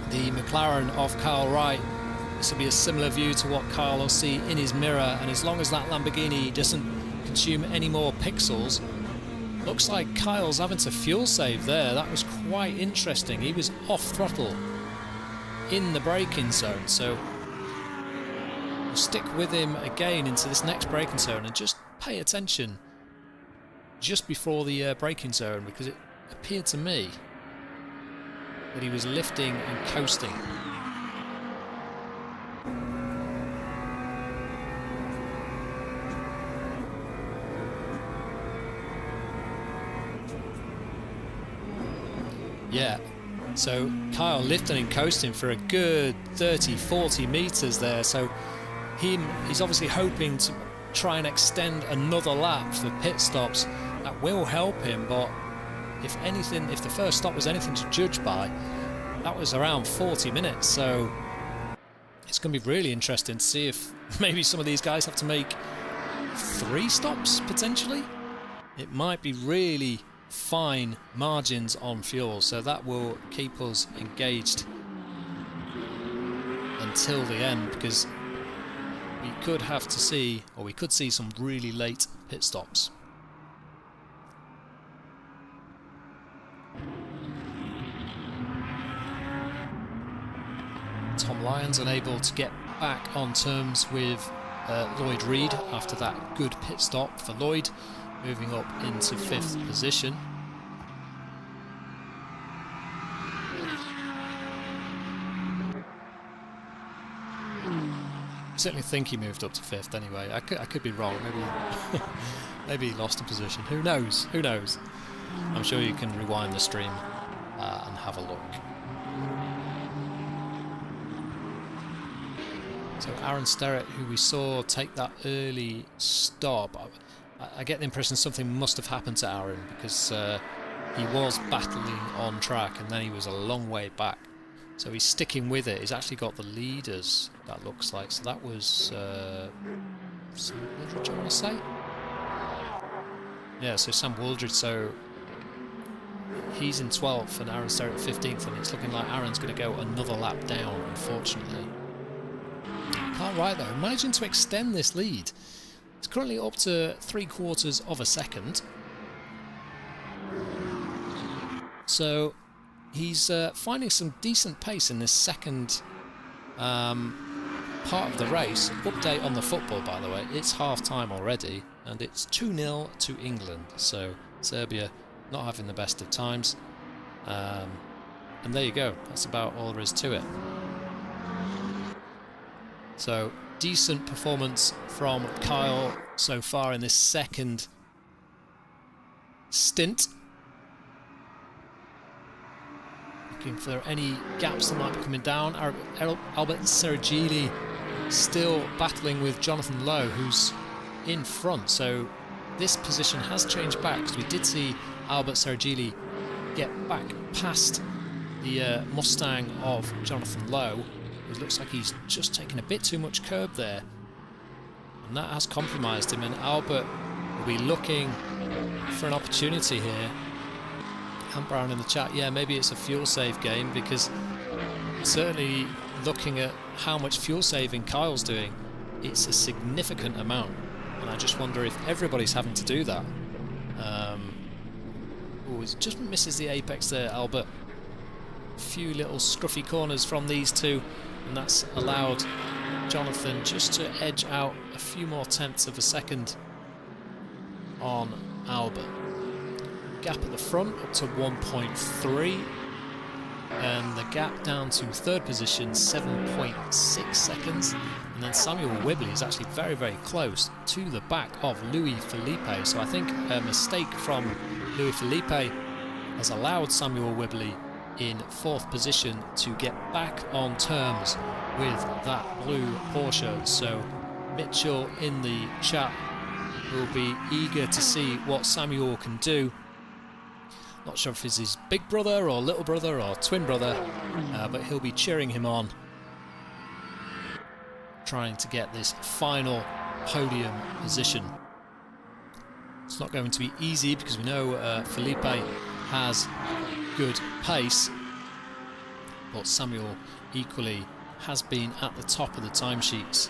the McLaren of Kyle Wright. This will be a similar view to what Kyle will see in his mirror, and as long as that Lamborghini doesn't consume any more pixels, looks like Kyle's having to fuel save there. That was quite interesting. He was off throttle in the braking zone, so we'll stick with him again into this next braking zone and just pay attention just before the braking zone, because it appeared to me that he was lifting and coasting. Yeah, so Kyle lifting and coasting for a good 30-40 meters there, so he's obviously hoping to try and extend another lap for pit stops. That will help him, but if anything, if the first stop was anything to judge by, that was around 40 minutes, so it's going to be really interesting to see if maybe some of these guys have to make 3 stops potentially. It might be really fine margins on fuel, so that will keep us engaged until the end, because we could have to see, or we could see some really late pit stops. Tom Lyons unable to get back on terms with Lloyd Reed after that good pit stop for Lloyd, moving up into 5th position. I certainly think he moved up to 5th anyway. I could be wrong. Maybe maybe he lost a position. Who knows? Who knows? I'm sure you can rewind the stream and have a look. So Aaron Sterrett, who we saw take that early stop, I get the impression something must have happened to Aaron, because he was battling on track and then he was a long way back. So he's sticking with it. He's actually got the leaders, that looks like. So that was Sam Wooldridge, I want to say. Yeah, so Sam Wooldridge, so he's in 12th and Aaron Sterrett 15th, and it's looking like Aaron's going to go another lap down, unfortunately. Kyle Wright, though, managing to extend this lead. It's currently up to 3/4 of a second. So he's finding some decent pace in this second part of the race. Update on the football, by the way. It's half-time already, and it's 2-0 to England. So Serbia not having the best of times. And there you go. That's about all there is to it. So, decent performance from Kyle so far in this second stint. looking for any gaps that might be coming down. Albert Sergili still battling with Jonathan Lowe, who's in front, so this position has changed back, because we did see Albert Sergili get back past the Mustang of Jonathan Lowe. It looks like he's just taken a bit too much curb there, and that has compromised him, and Albert will be looking for an opportunity here. Ant Brown in the chat, yeah, maybe it's a fuel save game, because certainly looking at how much fuel saving Kyle's doing, it's a significant amount, and I just wonder if everybody's having to do that. Oh, he just misses the apex there, Albert. A few little scruffy corners from these two, and that's allowed Jonathan just to edge out a few more tenths of a second on Albert. Gap at the front up to 1.3, and the gap down to third position 7.6 seconds, and then Samuel Whibley is actually very, very close to the back of Louis Philippe. So I think a mistake from Louis Philippe has allowed Samuel Whibley in fourth position to get back on terms with that blue Porsche. So Mitchell in the chat will be eager to see what Samuel can do. Not sure if it's his big brother or little brother or twin brother, but he'll be cheering him on, trying to get this final podium position. It's not going to be easy, because we know Felipe has good pace, but Samuel equally has been at the top of the timesheets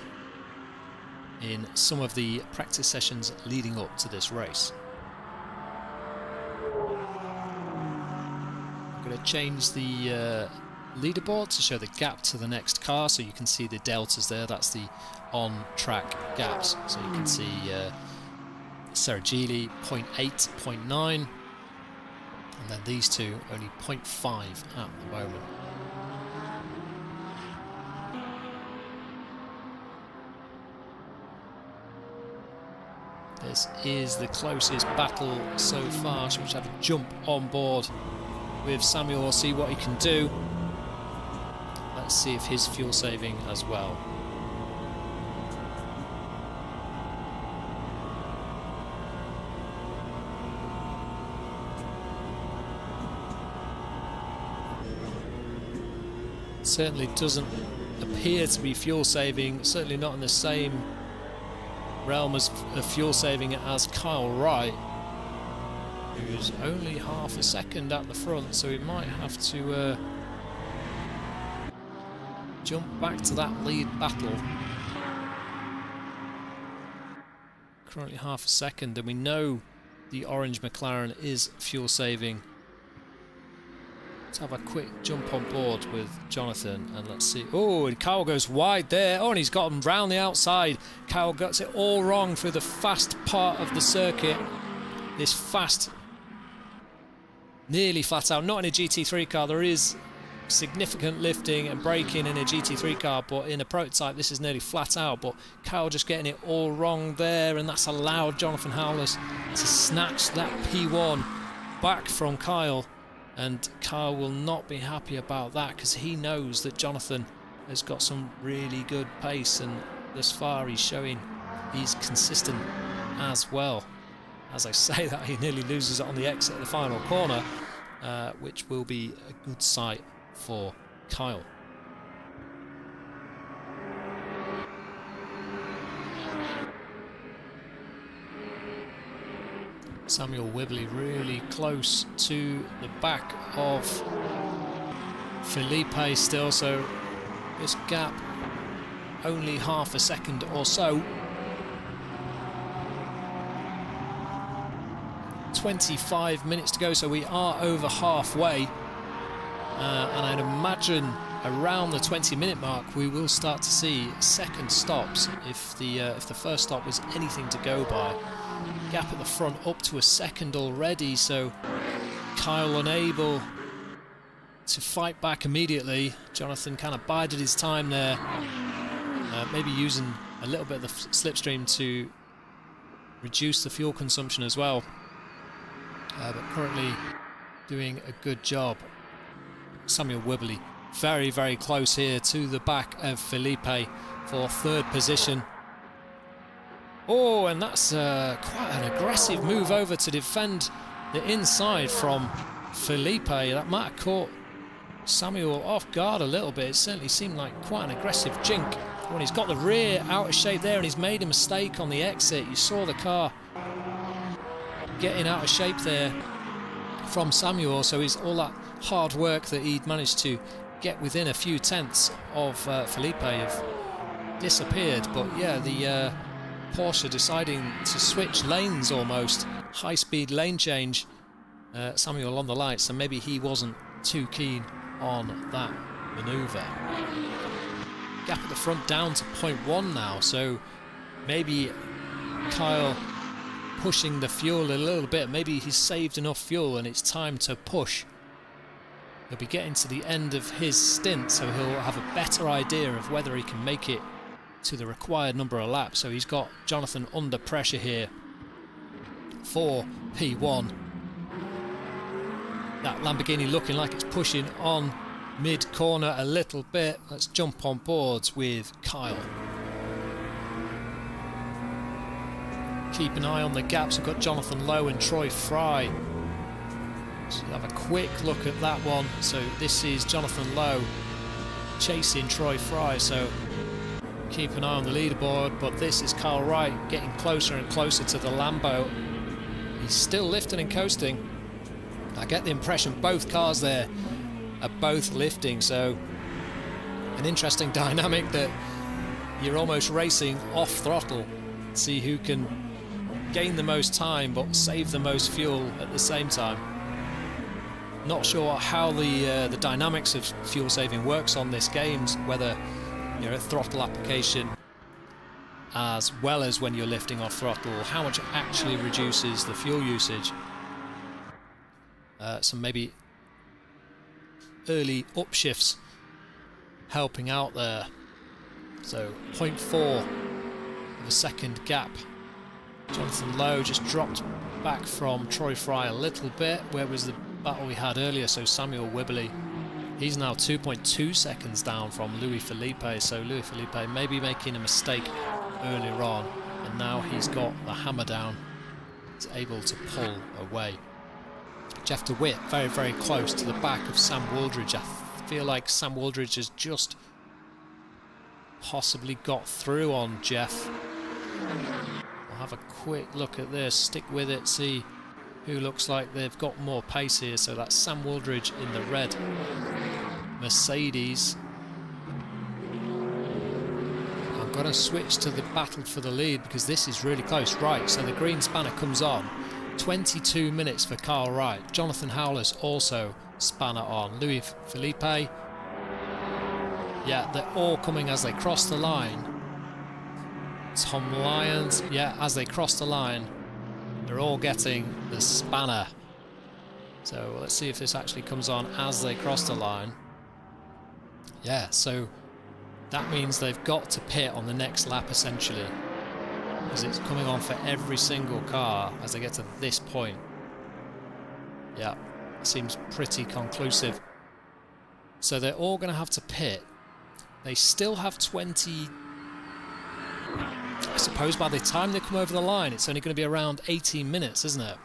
in some of the practice sessions leading up to this race. I'm going to change the leaderboard to show the gap to the next car, so you can see the deltas there. That's the on-track gaps. So you can see Sergili 0.8, 0.9, and then these two only 0.5 at the moment. This is the closest battle so far. Should we have a jump on board with Samuel, see what he can do. Let's see if his fuel saving as well. Certainly doesn't appear to be fuel saving, certainly not in the same realm as fuel saving as Kyle Wright, who's only half a second at the front, so he might have to jump back to that lead battle. Currently half a second, and we know the orange McLaren is fuel saving. Let's have a quick jump on board with Jonathan, and let's see. Oh, and Kyle goes wide there. Oh, and he's got him round the outside. Kyle gets it all wrong through the fast part of the circuit. This fast, nearly flat out. Not in a GT3 car. There is significant lifting and braking in a GT3 car, but in a prototype this is nearly flat out. But Kyle just getting it all wrong there, and that's allowed Jonathan Howless to snatch that P1 back from Kyle. And Kyle will not be happy about that, because he knows that Jonathan has got some really good pace, and thus far he's showing he's consistent as well. As I say that, he nearly loses it on the exit of the final corner, which will be a good sight for Kyle. Samuel Whibley really close to the back of Felipe still, so this gap only half a second or so. 25 minutes to go, so we are over halfway, and I'd imagine around the 20-minute mark we will start to see second stops if the first stop was anything to go by. Gap at the front up to a second already, so Kyle unable to fight back immediately. Jonathan kind of bided his time there, maybe using a little bit of the slipstream to reduce the fuel consumption as well, but currently doing a good job. Samuel Whibley very, very close here to the back of Felipe for third position. Oh, and that's quite an aggressive move over to defend the inside from Felipe. That might have caught Samuel off guard a little bit. It certainly seemed like quite an aggressive jink. When he's got the rear out of shape there and he's made a mistake on the exit, you saw the car getting out of shape there from Samuel, so he's all that hard work that he'd managed to get within a few tenths of Felipe have disappeared. But yeah, the Porsche deciding to switch lanes almost, high-speed lane change. Samuel on the lights, so maybe he wasn't too keen on that manoeuvre. Gap at the front down to 0.1 now, so maybe Kyle pushing the fuel a little bit. Maybe he's saved enough fuel and it's time to push. He'll be getting to the end of his stint, so he'll have a better idea of whether he can make it to the required number of laps. So he's got Jonathan under pressure here for P1. That Lamborghini looking like it's pushing on mid-corner a little bit. Let's jump on boards with Kyle. Keep an eye on the gaps. We've got Jonathan Lowe and Troy Fry. So have a quick look at that one. So this is Jonathan Lowe chasing Troy Fry. So keep an eye on the leaderboard. But this is Kyle Wright getting closer and closer to the Lambo. He's still lifting and coasting. I get the impression both cars there are both lifting. So an interesting dynamic that you're almost racing off throttle. See who can gain the most time but save the most fuel at the same time. Not sure how the dynamics of fuel saving works on this game, whether you're at throttle application as well as when you're lifting off throttle, how much it actually reduces the fuel usage. Some maybe early upshifts helping out there. So 0.4 of a second gap. Jonathan Lowe just dropped back from Troy Fry a little bit. Where was the battle we had earlier? So Samuel Whibley, he's now 2.2 seconds down from Louis Felipe. So Louis Felipe maybe making a mistake earlier on, and now he's got the hammer down. He's able to pull away. Jeff DeWitt very, very close to the back of Sam Wooldridge. I feel like Sam Wooldridge has just possibly got through on Jeff. We'll have a quick look at this, stick with it, see who looks like they've got more pace here. So that's Sam Wooldridge in the red Mercedes. I'm going to switch to the battle for the lead because this is really close. Right, so the green spanner comes on. 22 minutes for Kyle Wright. Jonathan Howler's also spanner on. Louis Felipe. Yeah, they're all coming as they cross the line. Tom Lyons, yeah, as they cross the line, they're all getting the spanner. So let's see if this actually comes on as they cross the line. Yeah, so that means they've got to pit on the next lap essentially, because it's coming on for every single car as they get to this point. Yeah, seems pretty conclusive. So they're all going to have to pit. They still have 20... I suppose by the time they come over the line, it's only going to be around 18 minutes, isn't it?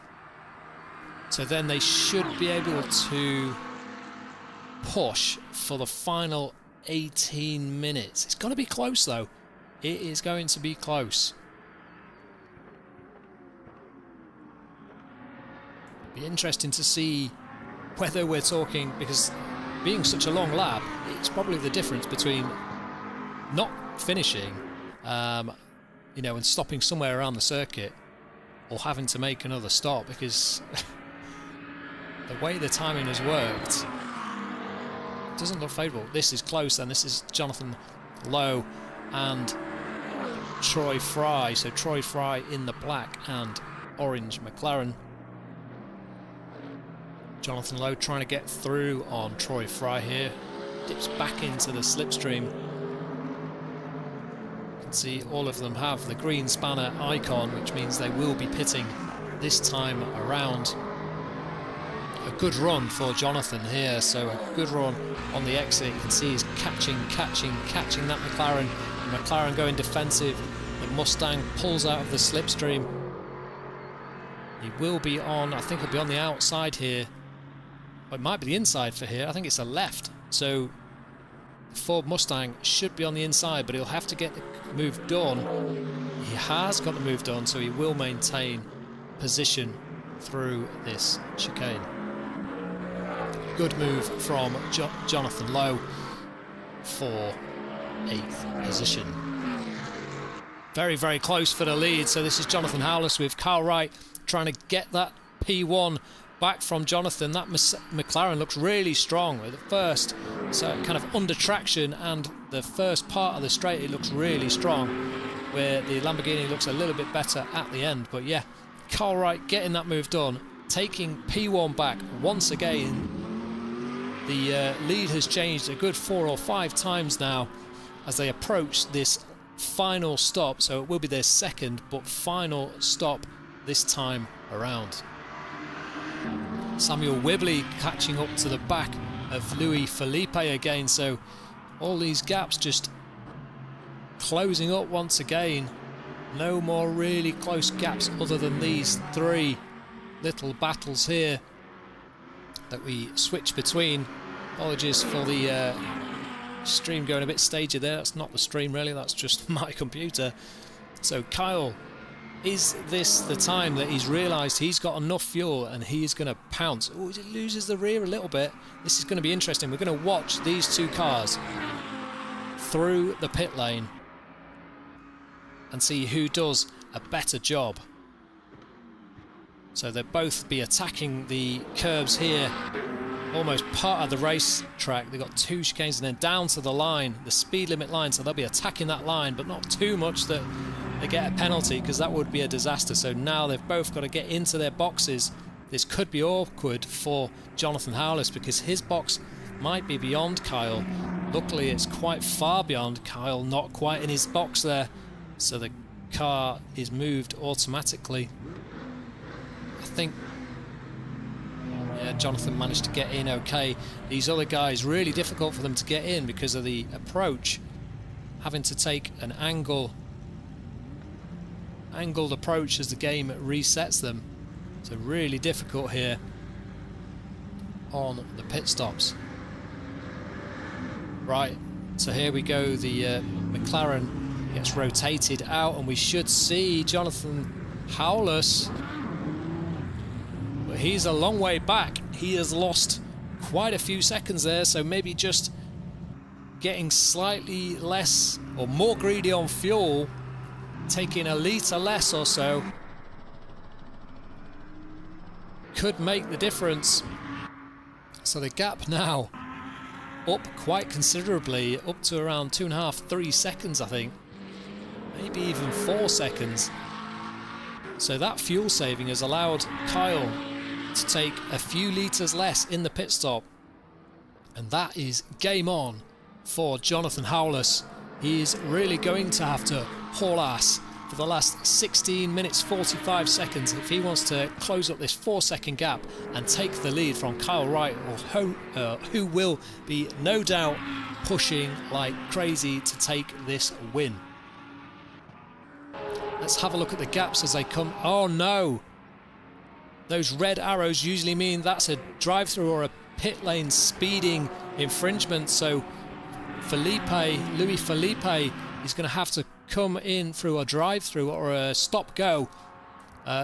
So then they should be able to push for the final 18 minutes. It's going to be close, though. It is going to be close. Be interesting to see whether we're talking, because being such a long lap, it's probably the difference between not finishing, you know, and stopping somewhere around the circuit, or having to make another stop, because the way the timing has worked doesn't look favourable. This is close, and this is Jonathan Lowe and Troy Fry. So Troy Fry in the black and orange McLaren. Jonathan Lowe trying to get through on Troy Fry here. Dips back into the slipstream. You can see all of them have the green spanner icon, which means they will be pitting this time around. a good run for Jonathan here. So a good run on the exit. You can see he's catching that McLaren. The McLaren going defensive. The Mustang pulls out of the slipstream. He will be on, I think he'll be on the outside here. Or it might be the inside for here. I think it's the left. So the Ford Mustang should be on the inside, but he'll have to get the move done. He has got the move done, so he will maintain position through this chicane. Good move from Jonathan Lowe for 8th position. Very, very close for the lead. So this is Jonathan Howless with Kyle Wright trying to get that P1 back from Jonathan. That McLaren looks really strong at the first, so kind of under traction, and the first part of the straight it looks really strong, where the Lamborghini looks a little bit better at the end. But yeah, Kyle Wright getting that move done, taking P1 back once again. The lead has changed a good 4 or 5 times now as they approach this final stop, so it will be their second but final stop this time around. Samuel Whibley catching up to the back of Louis Felipe again, so all these gaps just closing up once again. No more really close gaps other than these 3 little battles here that we switch between. Apologies for the stream going a bit stagey there. That's not the stream really, that's just my computer. So Kyle, is this the time that he's realised he's got enough fuel and he is going to pounce? Oh, he loses the rear a little bit. This is going to be interesting. We're going to watch these 2 cars through the pit lane and see who does a better job. So they'll both be attacking the curbs here, almost part of the racetrack. They've got 2 chicanes and then down to the line, the speed limit line, so they'll be attacking that line, but not too much that they get a penalty, because that would be a disaster. So now they've both got to get into their boxes. This could be awkward for Jonathan Howless because his box might be beyond Kyle. Luckily it's quite far beyond Kyle, not quite in his box there, so the car is moved automatically. I think Jonathan managed to get in okay. These other guys, really difficult for them to get in because of the approach, having to take an angled approach as the game resets them. So really difficult here on the pit stops. Right, so here we go. The McLaren gets rotated out and we should see Jonathan Howless. But he's a long way back. He has lost quite a few seconds there, so maybe just getting slightly less or more greedy on fuel, taking a litre less or so, could make the difference. So the gap now up quite considerably, up to around 2.5–3 seconds, I think, maybe even 4 seconds. So that fuel saving has allowed Kyle to take a few litres less in the pit stop, and that is game on for Jonathan Howless. He is really going to have to haul ass for the last 16 minutes 45 seconds if he wants to close up this 4-second gap and take the lead from Kyle Wright, or who will be no doubt pushing like crazy to take this win. Let's have a look at the gaps as they come. Oh no! Those red arrows usually mean that's a drive-through or a pit lane speeding infringement, so Louis Felipe is going to have to come in through a drive-through or a stop-go.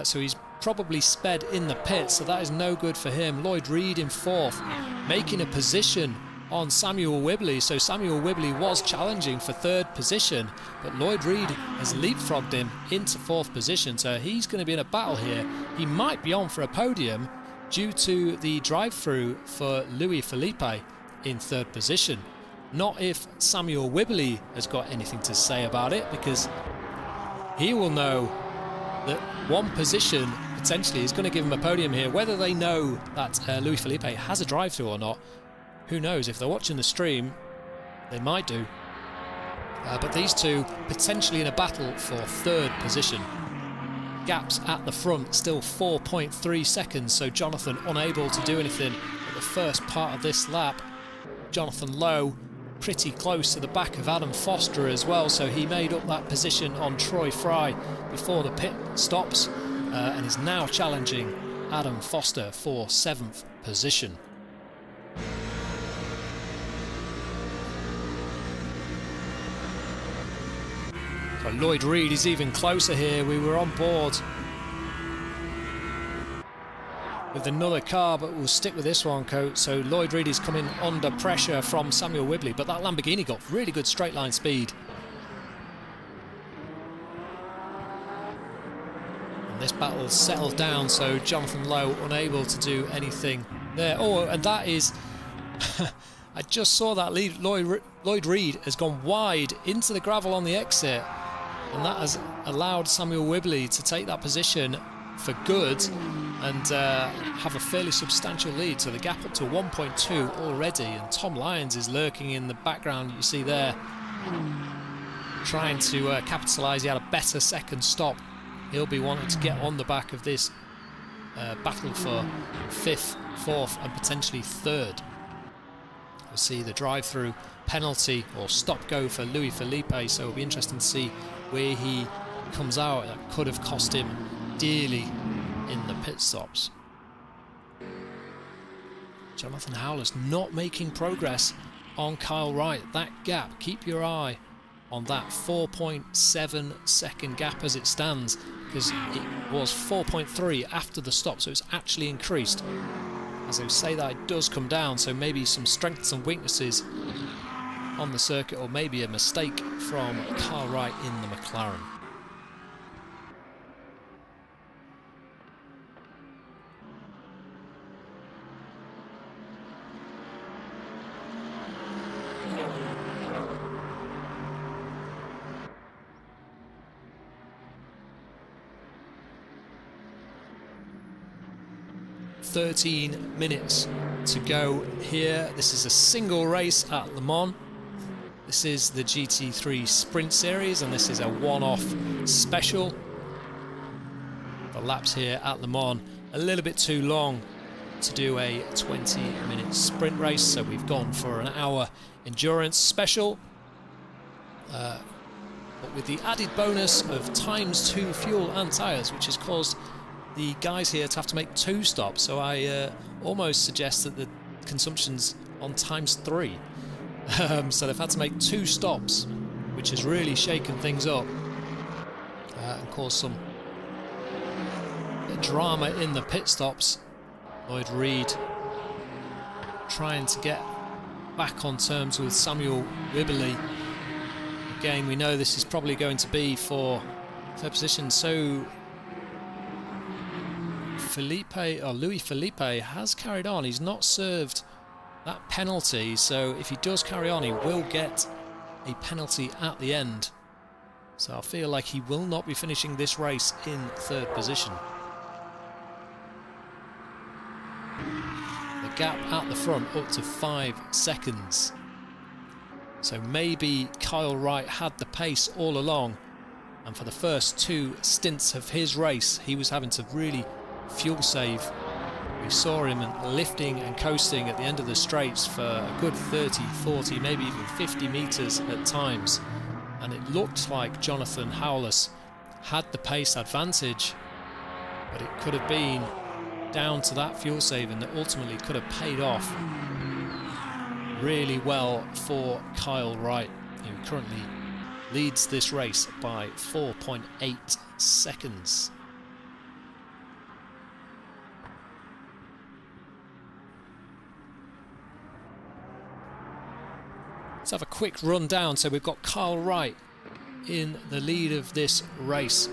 So he's probably sped in the pit, so that is no good for him. Lloyd Reed in 4th, making a position on Samuel Whibley. So Samuel Whibley was challenging for 3rd position, but Lloyd Reed has leapfrogged him into 4th position, so he's going to be in a battle here. He might be on for a podium due to the drive-through for Louis Felipe in 3rd position. Not if Samuel Whibley has got anything to say about it, because he will know that 1 position potentially is going to give him a podium here. Whether they know that Louis Felipe has a drive-through or not, who knows? If they're watching the stream, they might do. But these two potentially in a battle for 3rd position. gaps at the front, still 4.3 seconds, so Jonathan unable to do anything at the first part of this lap. Jonathan Lowe pretty close to the back of Adam Foster as well, so he made up that position on Troy Fry before the pit stops, and is now challenging Adam Foster for 7th position. So Lloyd Reed is even closer here. We were on board with another car, but we'll stick with this one, Coach. So Lloyd Reed is coming under pressure from Samuel Whibley, but that Lamborghini got really good straight line speed. And this battle settled down, so Jonathan Lowe unable to do anything there. Oh, and that is... I just saw that lead. Lloyd Reed has gone wide into the gravel on the exit, and that has allowed Samuel Whibley to take that position for good and have a fairly substantial lead. So the gap up to 1.2 already, and Tom Lyons is lurking in the background, you see there, trying to capitalise. He had a better second stop. He'll be wanting to get on the back of this battle for 5th, 4th and potentially 3rd. We'll see the drive-through penalty or stop-go for Louis Felipe, so it'll be interesting to see where he comes out. That could have cost him dearly in the pit stops. Jonathan Howless not making progress on Kyle Wright. That gap, keep your eye on that 4.7 second gap as it stands, because it was 4.3 after the stop, so it's actually increased. As I say, that it does come down, so maybe some strengths and weaknesses on the circuit, or maybe a mistake from Kyle Wright in the McLaren. "13 minutes to go here." This is a single race at Le Mans. This is the GT3 Sprint Series, and this is a one-off special. The laps here at Le Mans a little bit too long to do a 20-minute sprint race, so we've gone for an hour endurance special, but with the added bonus of ×2 fuel and tyres, which has caused the guys here to have to make 2 stops. So I almost suggest that the consumption's on ×3. So they've had to make 2 stops, which has really shaken things up and caused some drama in the pit stops. Lloyd Reed trying to get back on terms with Samuel Whibley. Again, we know this is probably going to be for 3rd position, so Louis Felipe has carried on. He's not served that penalty, so if he does carry on, he will get a penalty at the end. So I feel like he will not be finishing this race in 3rd position. The gap at the front up to 5 seconds. So maybe Kyle Wright had the pace all along, and for the first 2 stints of his race, he was having to really fuel save. We saw him lifting and coasting at the end of the straights for a good 30, 40, maybe even 50 metres at times, and it looked like Jonathan Howless had the pace advantage, but it could have been down to that fuel saving that ultimately could have paid off really well for Kyle Wright, who currently leads this race by 4.8 seconds. Let's have a quick run down. So we've got Kyle Wright in the lead of this race,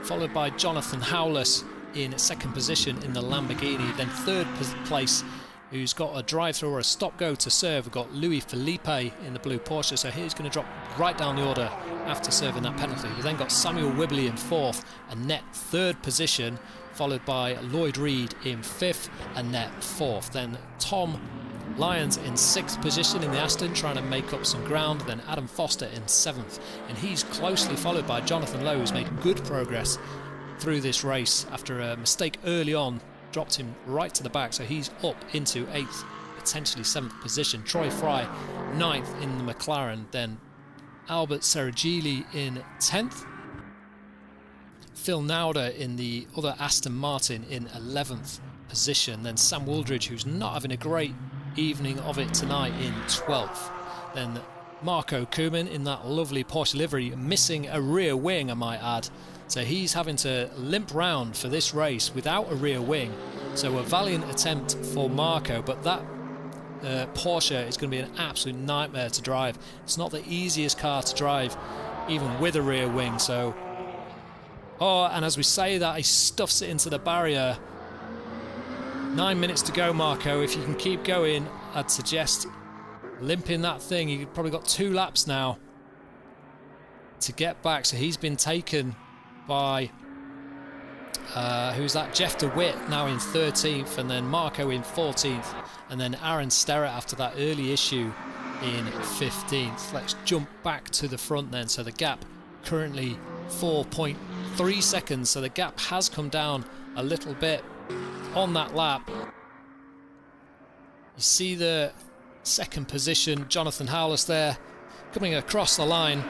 followed by Jonathan Howless in 2nd position in the Lamborghini. Then 3rd place, who's got a drive-through or a stop-go to serve, we've got Louis Felipe in the blue Porsche, so he's going to drop right down the order after serving that penalty. We've then got Samuel Whibley in 4th, a net 3rd position, followed by Lloyd Reed in 5th, a net 4th. Then Tom Lyons in 6th position in the Aston, trying to make up some ground. Then Adam Foster in 7th, and he's closely followed by Jonathan Lowe, who's made good progress through this race after a mistake early on, dropped him right to the back, so he's up into 8th, potentially 7th position. Troy Fry 9th in the McLaren, then Albert Seragili in 10th. Phil Nauder in the other Aston Martin in 11th position. Then Sam Wooldridge, who's not having a great evening of it tonight, in 12th. Then Marco Kuman in that lovely Porsche livery, missing a rear wing, I might add. So he's having to limp round for this race without a rear wing. So a valiant attempt for Marco, but that Porsche is going to be an absolute nightmare to drive. It's not the easiest car to drive, even with a rear wing. So, oh, and as we say that, he stuffs it into the barrier. 9 minutes to go, Marco. If you can keep going, I'd suggest limping that thing. You've probably got 2 laps now to get back. So he's been taken by who's that? Jeff DeWitt now in 13th, and then Marco in 14th, and then Aaron Sterrett after that early issue in 15th. Let's jump back to the front then. So the gap currently 4.3 seconds, so the gap has come down a little bit on that lap. You see the second position, Jonathan Howless there coming across the line.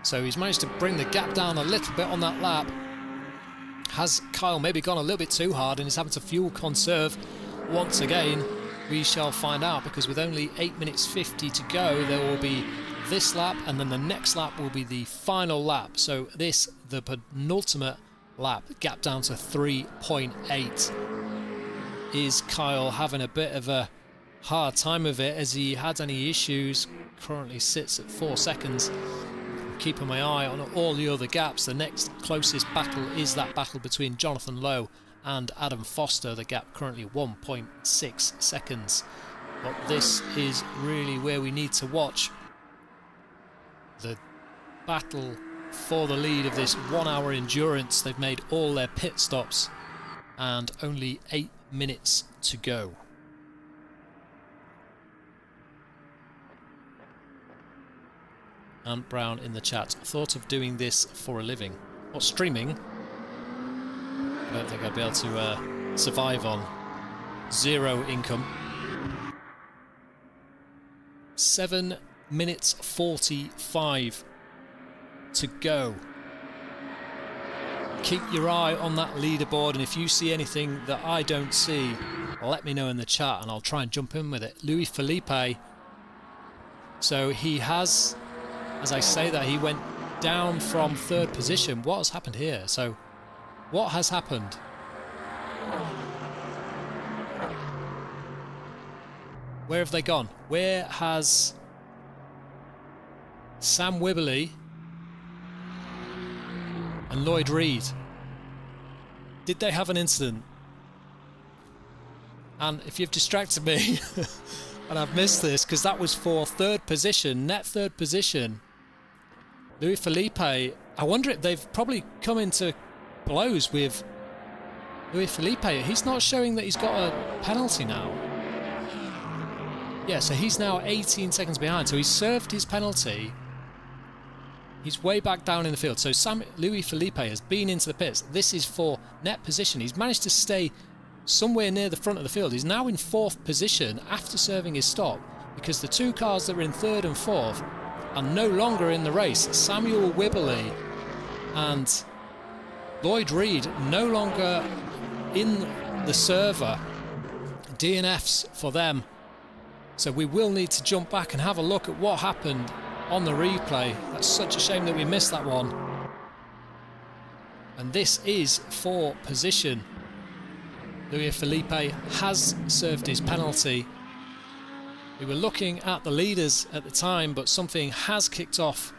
So he's managed to bring the gap down a little bit on that lap. Has Kyle maybe gone a little bit too hard and is having to fuel conserve once again? We shall find out, because with only 8 minutes 50 to go, there will be this lap, and then the next lap will be the final lap. So this, the penultimate lap, gap down to 3.8. Is Kyle having a bit of a hard time of it? Has he had any issues? Currently sits at 4 seconds. Keeping my eye on all the other gaps. The next closest battle is that battle between Jonathan Lowe and Adam Foster. The gap currently 1.6 seconds. But this is really where we need to watch the battle for the lead of this 1 hour endurance. They've made all their pit stops and only 8 minutes to go. Ant Brown in the chat, thought of doing this for a living. What, streaming? I don't think I'd be able to survive on 0 income. 7 minutes 45 to go. Keep your eye on that leaderboard, and if you see anything that I don't see, let me know in the chat and I'll try and jump in with it. Louis Felipe, so he has, as I say that, he went down from 3rd position. What has happened here? So what has happened? Where have they gone? Where has Sam Wibberley and Lloyd Reed, did they have an incident? And if you've distracted me and I've missed this, because that was for 3rd position, net 3rd position, Louis Felipe. I wonder if they've probably come into blows with Louis Felipe. He's not showing that he's got a penalty now. Yeah, so he's now 18 seconds behind. So he's served his penalty. He's way back down in the field. So Louis Felipe has been into the pits. This is for net position. He's managed to stay somewhere near the front of the field. He's now in 4th position after serving his stop, because the 2 cars that were in 3rd and 4th are no longer in the race. Samuel Wibberley and Lloyd Reed no longer in the server. DNFs for them. So we will need to jump back and have a look at what happened on the replay. That's such a shame that we missed that one. And this is for position. Louis Felipe has served his penalty. We were looking at the leaders at the time, but something has kicked off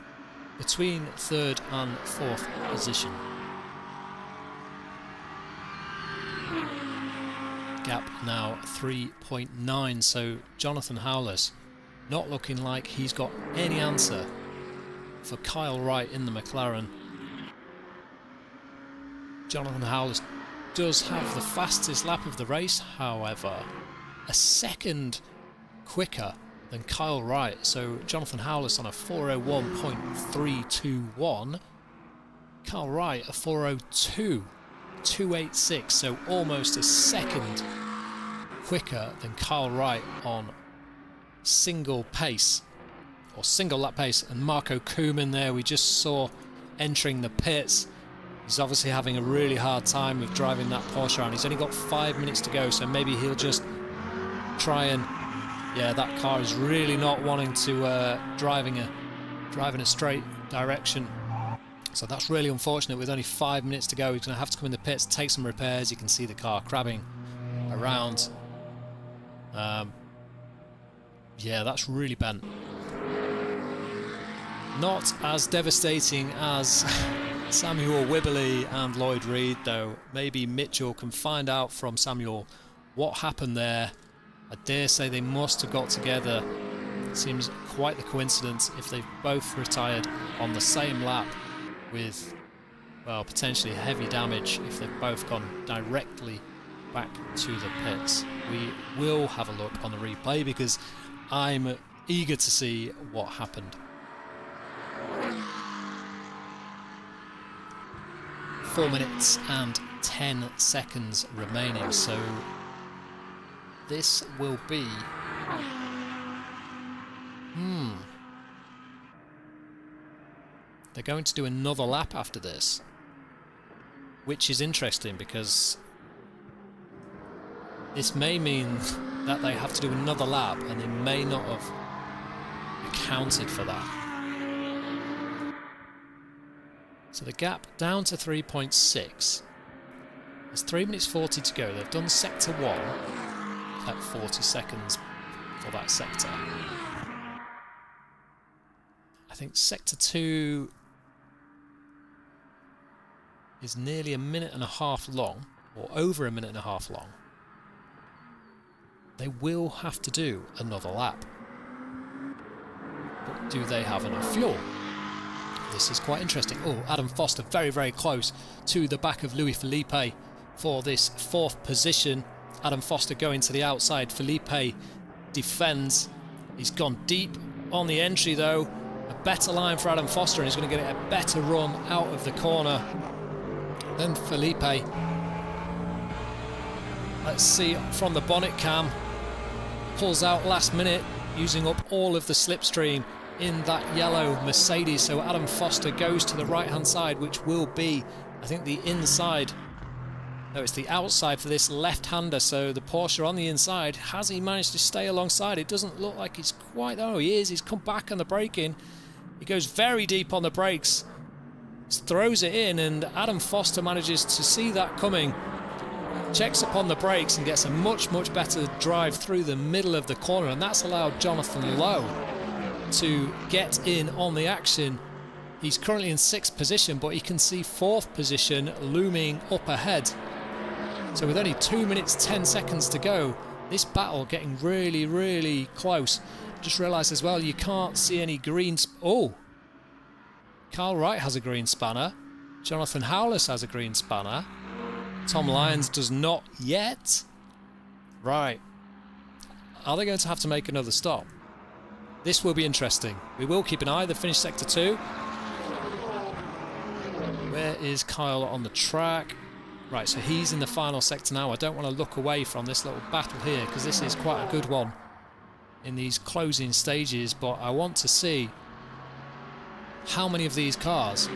between 3rd and 4th position. Gap now 3.9, so Jonathan Howless not looking like he's got any answer for Kyle Wright in the McLaren. Jonathan Howless does have the fastest lap of the race, however, a second quicker than Kyle Wright. So Jonathan Howless on a 4:01.321, Carl Wright a 4:02, 2:86, so almost a second quicker than Carl Wright on single pace, or single lap pace. And Marco Koeman there, we just saw entering the pits. He's obviously having a really hard time with driving that Porsche around. He's only got 5 minutes to go, so maybe he'll just try and... Yeah, that car is really not wanting to driving a straight direction. So that's really unfortunate. With only 5 minutes to go, he's going to have to come in the pits, take some repairs. You can see the car crabbing around. Yeah, that's really bent. Not as devastating as Samuel Wibberley and Lloyd Reed, though. Maybe Mitchell can find out from Samuel what happened there. I dare say they must have got together. It seems quite the coincidence if they've both retired on the same lap with, well, potentially heavy damage if they've both gone directly back to the pits. We will have a look on the replay because I'm eager to see what happened. 4 minutes and 10 seconds remaining, so this will be... They're going to do another lap after this, which is interesting because this may mean that they have to do another lap and they may not have accounted for that. So the gap down to 3.6. There's 3 minutes 40 to go. They've done sector 1 at 40 seconds for that sector. I think sector 2 is nearly a minute and a half long, or over a minute and a half long. They will have to do another lap. But do they have enough fuel? This is quite interesting. Oh, Adam Foster very, very close to the back of Louis Felipe for this 4th position. Adam Foster going to the outside. Felipe defends. He's gone deep on the entry though. A better line for Adam Foster, and he's going to get a better run out of the corner than Felipe. Let's see from the bonnet cam. Pulls out last minute, using up all of the slipstream in that yellow Mercedes. So Adam Foster goes to the right hand side, which will be, I think, the inside. No, it's the outside for this left-hander. So the Porsche on the inside. Has he managed to stay alongside? It doesn't look like he's quite... Oh, he is. He's come back on the braking. He goes very deep on the brakes. Throws it in, and Adam Foster manages to see that coming. Checks upon the brakes and gets a much, much better drive through the middle of the corner. And that's allowed Jonathan Lowe to get in on the action. He's currently in 6th position, but he can see 4th position looming up ahead. So with only 2 minutes 10 seconds to go, this battle getting really, really close. Just realised as well, you can't see any green... Oh! Carl Wright has a green spanner. Jonathan Howless has a green spanner. Tom Lyons does not yet. Right. Are they going to have to make another stop? This will be interesting. We will keep an eye. They finished sector 2. Where is Kyle on the track? Right, so he's in the final sector now. I don't want to look away from this little battle here because this is quite a good one in these closing stages, but I want to see how many of these cars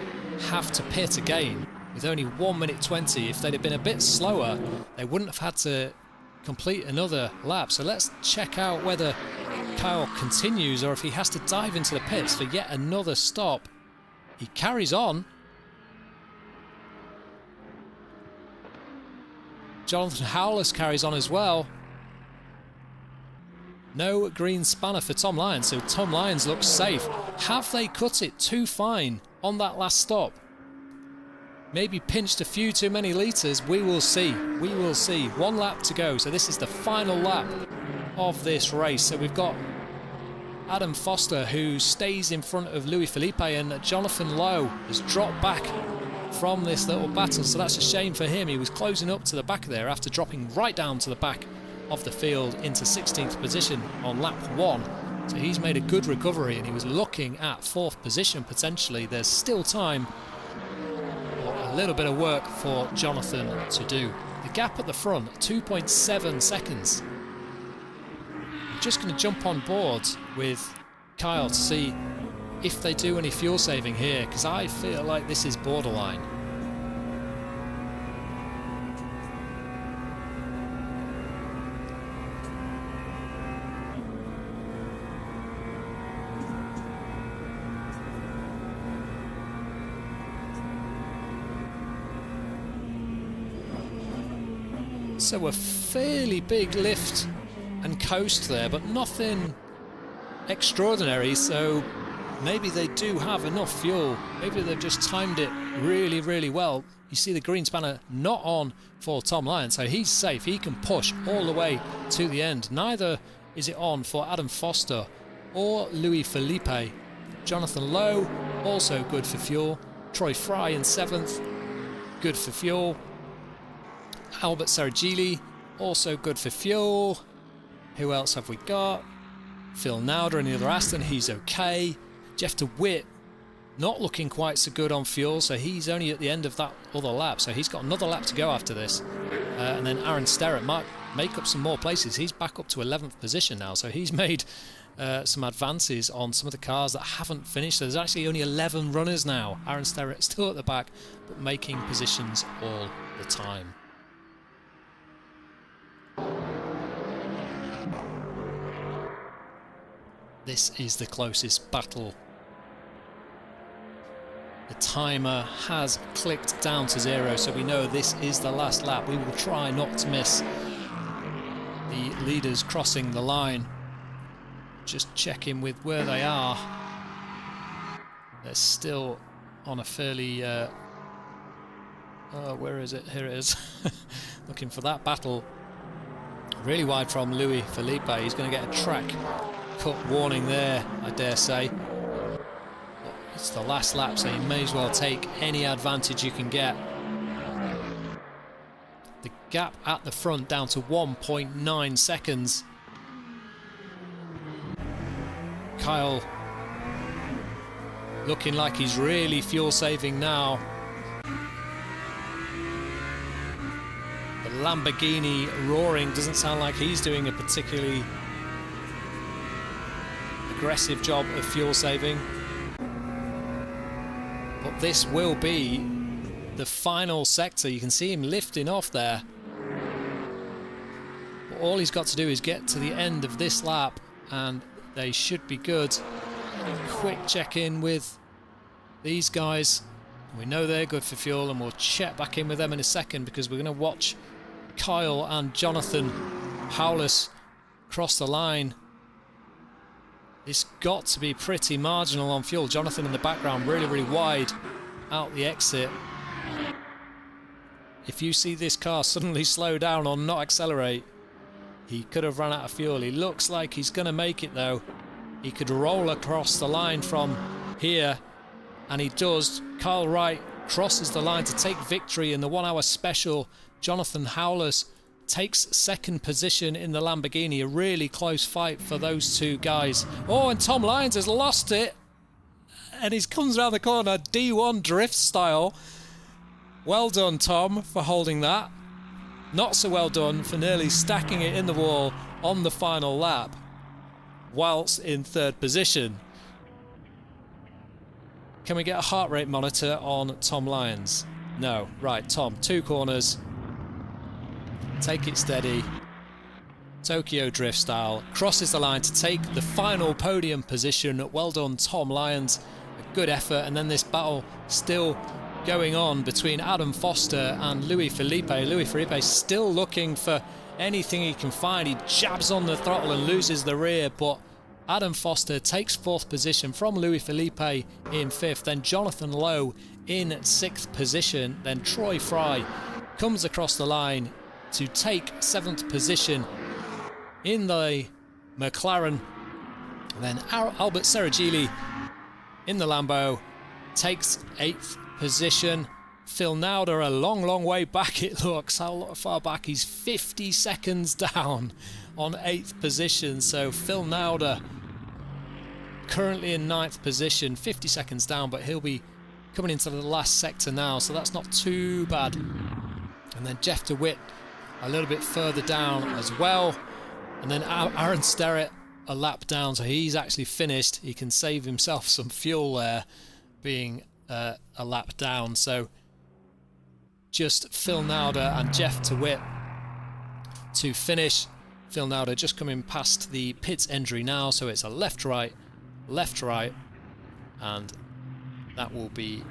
have to pit again with only 1 minute 20. If they'd have been a bit slower, they wouldn't have had to complete another lap. So let's check out whether Kyle continues or if he has to dive into the pits for yet another stop. He carries on. Jonathan Howless carries on as well. No green spanner for Tom Lyons, so Tom Lyons looks safe. Have they cut it too fine on that last stop? Maybe pinched a few too many litres. We will see. We will see. 1 lap to go. So this is the final lap of this race. So we've got Adam Foster, who stays in front of Louis Felipe, and Jonathan Lowe has dropped back from this little battle. So that's a shame for him. He was closing up to the back there after dropping right down to the back of the field into 16th position on lap 1. So he's made a good recovery, and he was looking at 4th position potentially. There's still time a little bit of work for Jonathan to do. The gap at the front, 2.7 seconds. I'm just going to jump on board with Kyle to see if they do any fuel saving here, because I feel like this is borderline. So a fairly big lift and coast there, but nothing extraordinary, so maybe they do have enough fuel. Maybe they've just timed it really, really well. You see the green spanner not on for Tom Lyons, so he's safe. He can push all the way to the end. Neither is it on for Adam Foster or Louis Felipe. Jonathan Lowe, also good for fuel. Troy Fry in 7th, good for fuel. Albert Saragili, also good for fuel. Who else have we got? Phil Nauder in the other Aston, he's okay. Jeff DeWitt, not looking quite so good on fuel, so he's only at the end of that other lap, so he's got another lap to go after this. And then Aaron Sterrett might make up some more places. He's back up to 11th position now, so he's made some advances on some of the cars that haven't finished. So there's actually only 11 runners now. Aaron Sterrett still at the back, but making positions all the time. This is the closest battle. The timer has clicked down to 0, so we know this is the last lap. We will try not to miss the leaders crossing the line. Just checking with where they are. They're still on a fairly... where is it? Here it is. Looking for that battle. Really wide from Louis Felipe. He's going to get a track cut warning there, I dare say. But it's the last lap, so you may as well take any advantage you can get. The gap at the front down to 1.9 seconds. Kyle looking like he's really fuel saving now. The Lamborghini roaring doesn't sound like he's doing a particularly aggressive job of fuel saving. But this will be the final sector. You can see him lifting off there. But all he's got to do is get to the end of this lap and they should be good. Quick check in with these guys. We know they're good for fuel, and we'll check back in with them in a second, because we're going to watch Kyle and Jonathan Howless cross the line. It's got to be pretty marginal on fuel. Jonathan in the background, really, really wide out the exit. If you see this car suddenly slow down or not accelerate, he could have run out of fuel. He looks like he's going to make it, though. He could roll across the line from here, and he does. Kyle Wright crosses the line to take victory in the 1 hour special. Jonathan Howless takes second position in the Lamborghini. A really close fight for those two guys. Oh, and Tom Lyons has lost it, and he comes around the corner D1 drift style. Well done, Tom, for holding that. Not so well done for nearly stacking it in the wall on the final lap whilst in third position. Can we get a heart rate monitor on Tom Lyons? No. Right, Tom, 2 corners. Take it steady. Tokyo drift style. Crosses the line to take the final podium position. Well done, Tom Lyons. A good effort. And then this battle still going on between Adam Foster and Louis Felipe. Louis Felipe still looking for anything he can find. He jabs on the throttle and loses the rear, but Adam Foster takes 4th position from Louis Felipe in 5th. Then Jonathan Lowe in 6th position. Then Troy Fry comes across the line to take 7th position in the McLaren. Then Albert Seragili in the Lambo takes 8th position. Phil Nauder a long way back, it looks. How far back? He's 50 seconds down on 8th position. So Phil Nauder currently in 9th position, 50 seconds down, but he'll be coming into the last sector now, so that's not too bad. And then Jeff DeWitt a little bit further down as well. And then Aaron Sterrett a lap down, so he's actually finished. He can save himself some fuel there, being a lap down. So just Phil Nauder and Jeff DeWitt to finish. Phil Nauder just coming past the pits entry now, so it's a left-right, and that will be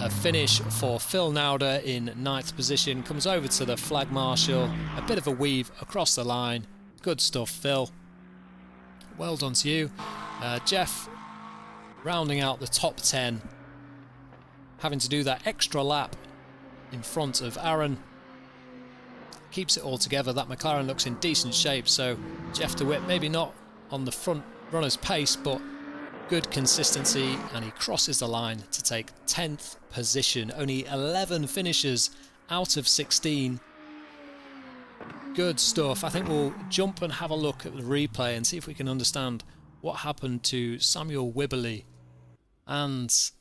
a finish for Phil Nauder in 9th position. Comes over to the flag marshal, a bit of a weave across the line. Good stuff, Phil. Well done to you. Jeff rounding out the top 10, having to do that extra lap in front of Aaron. Keeps it all together. That McLaren looks in decent shape, so Jeff DeWitt maybe not on the front runner's pace, but good consistency, and he crosses the line to take 10th position. Only 11 finishers out of 16. Good stuff. I think we'll jump and have a look at the replay and see if we can understand what happened to Samuel Wibberley and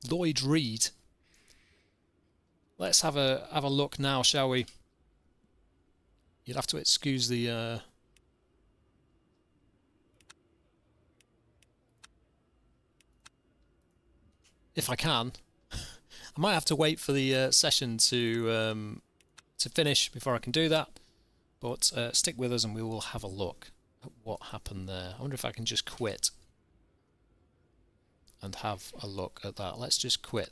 Lloyd Reed. Let's have a look now, shall we? You'd have to excuse the if I can. I might have to wait for the session to finish before I can do that. But stick with us and we will have a look at what happened there. I wonder if I can just quit and have a look at that. Let's just quit.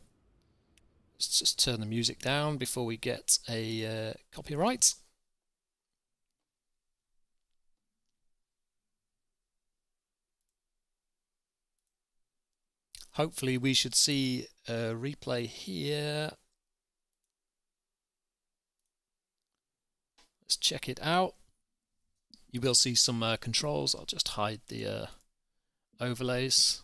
Let's just turn the music down before we get a copyright. Hopefully we should see a replay here. Let's check it out. You will see some controls. I'll just hide the overlays.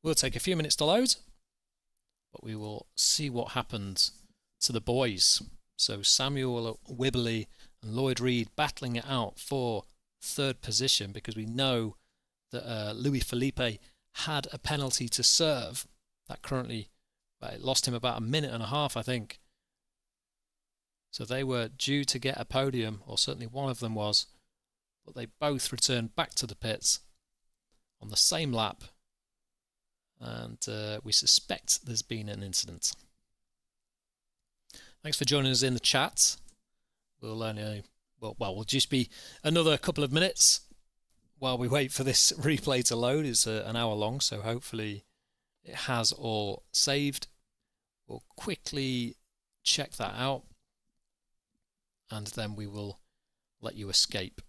Will take a few minutes to load, but we will see what happened to the boys. So Samuel Wibberley and Lloyd Reed battling it out for 3rd position, because we know that Louis Felipe had a penalty to serve. That currently it lost him about a minute and a half, I think. So they were due to get a podium, or certainly one of them was, but they both returned back to the pits on the same lap. And we suspect there's been an incident. Thanks for joining us in the chat. We'll only, we'll just be another couple of minutes while we wait for this replay to load. It's an hour long, so hopefully it has all saved. We'll quickly check that out, and then we will let you escape.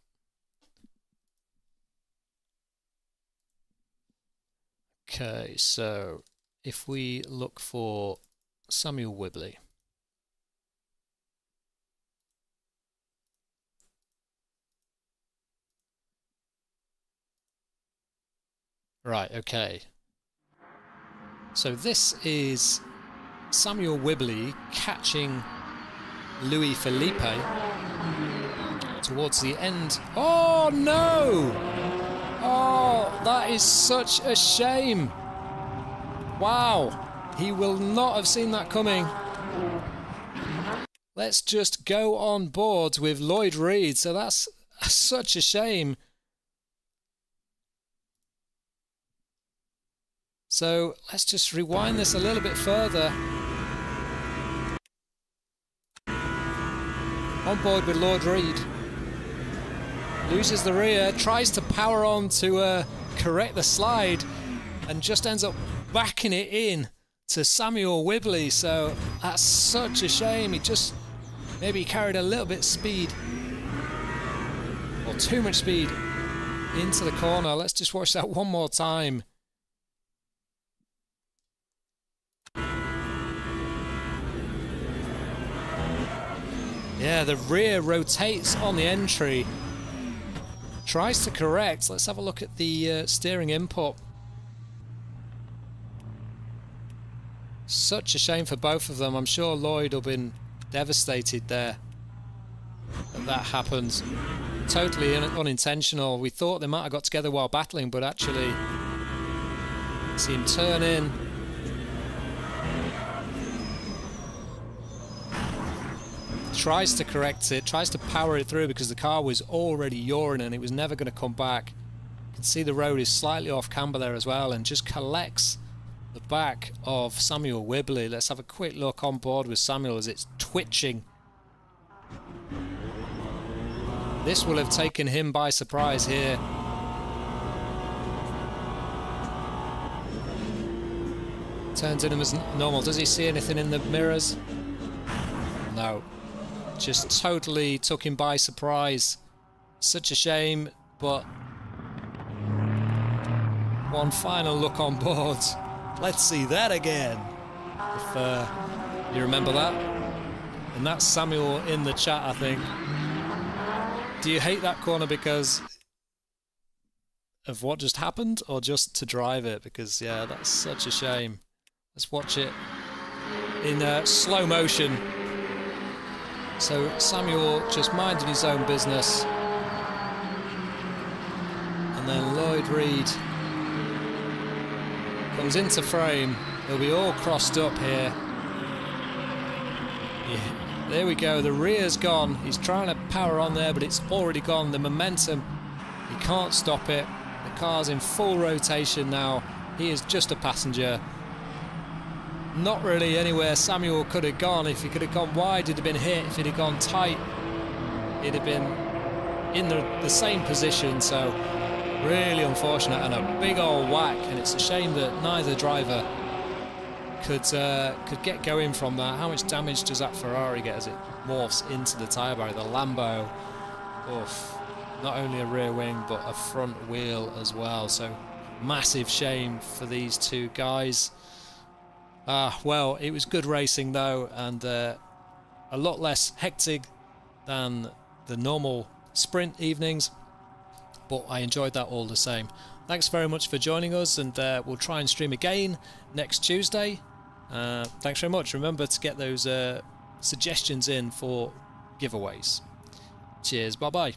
Okay, so if we look for Samuel Wibberley. Right, okay. So this is Samuel Wibberley catching Louis Felipe towards the end. Oh no! Oh, that is such a shame. Wow, he will not have seen that coming. Let's just go on board with Lloyd Reed. So that's such a shame. So let's just rewind this a little bit further. On board with Lloyd Reed. Loses the rear, tries to power on to correct the slide, and just ends up backing it in to Samuel Wibberley. So that's such a shame. He just maybe carried a little bit speed, or too much speed, into the corner. Let's just watch that one more time. Yeah, the rear rotates on the entry. Tries to correct. Let's have a look at the steering input. Such a shame for both of them. I'm sure Lloyd will have been devastated there that happened. totally unintentional. We thought they might have got together while battling, but actually see him turn in. Tries to correct it, tries to power it through because the car was already yawing and it was never going to come back. You can see the road is slightly off camber there as well, and just collects the back of Samuel Whibley. Let's have a quick look on board with Samuel as it's twitching. This will have taken him by surprise here. Turns in him as normal. Does he see anything in the mirrors? No. Just totally took him by surprise. Such a shame, but one final look on board. Let's see that again. If you remember that. And that's Samuel in the chat, I think. Do you hate that corner because of what just happened, or just to drive it? Because, yeah, that's such a shame. Let's watch it in slow motion. So Samuel just minding his own business. And then Lloyd Reed comes into frame. They'll be all crossed up here. Yeah, there we go. The rear's gone. He's trying to power on there, but it's already gone. The momentum, he can't stop it. The car's in full rotation now. He is just a passenger. Not really anywhere Samuel could have gone. If he could have gone wide, he'd have been hit. If he'd have gone tight, he'd have been in the same position. So really unfortunate, and a big old whack. And it's a shame that neither driver could get going from that. How much damage does that Ferrari get as it morphs into the tyre barrier? The Lambo, oof, not only a rear wing but a front wheel as well. So massive shame for these two guys. Well, it was good racing though, and a lot less hectic than the normal sprint evenings, but I enjoyed that all the same. Thanks very much for joining us, and we'll try and stream again next Tuesday. Thanks very much. Remember to get those suggestions in for giveaways. Cheers, bye bye.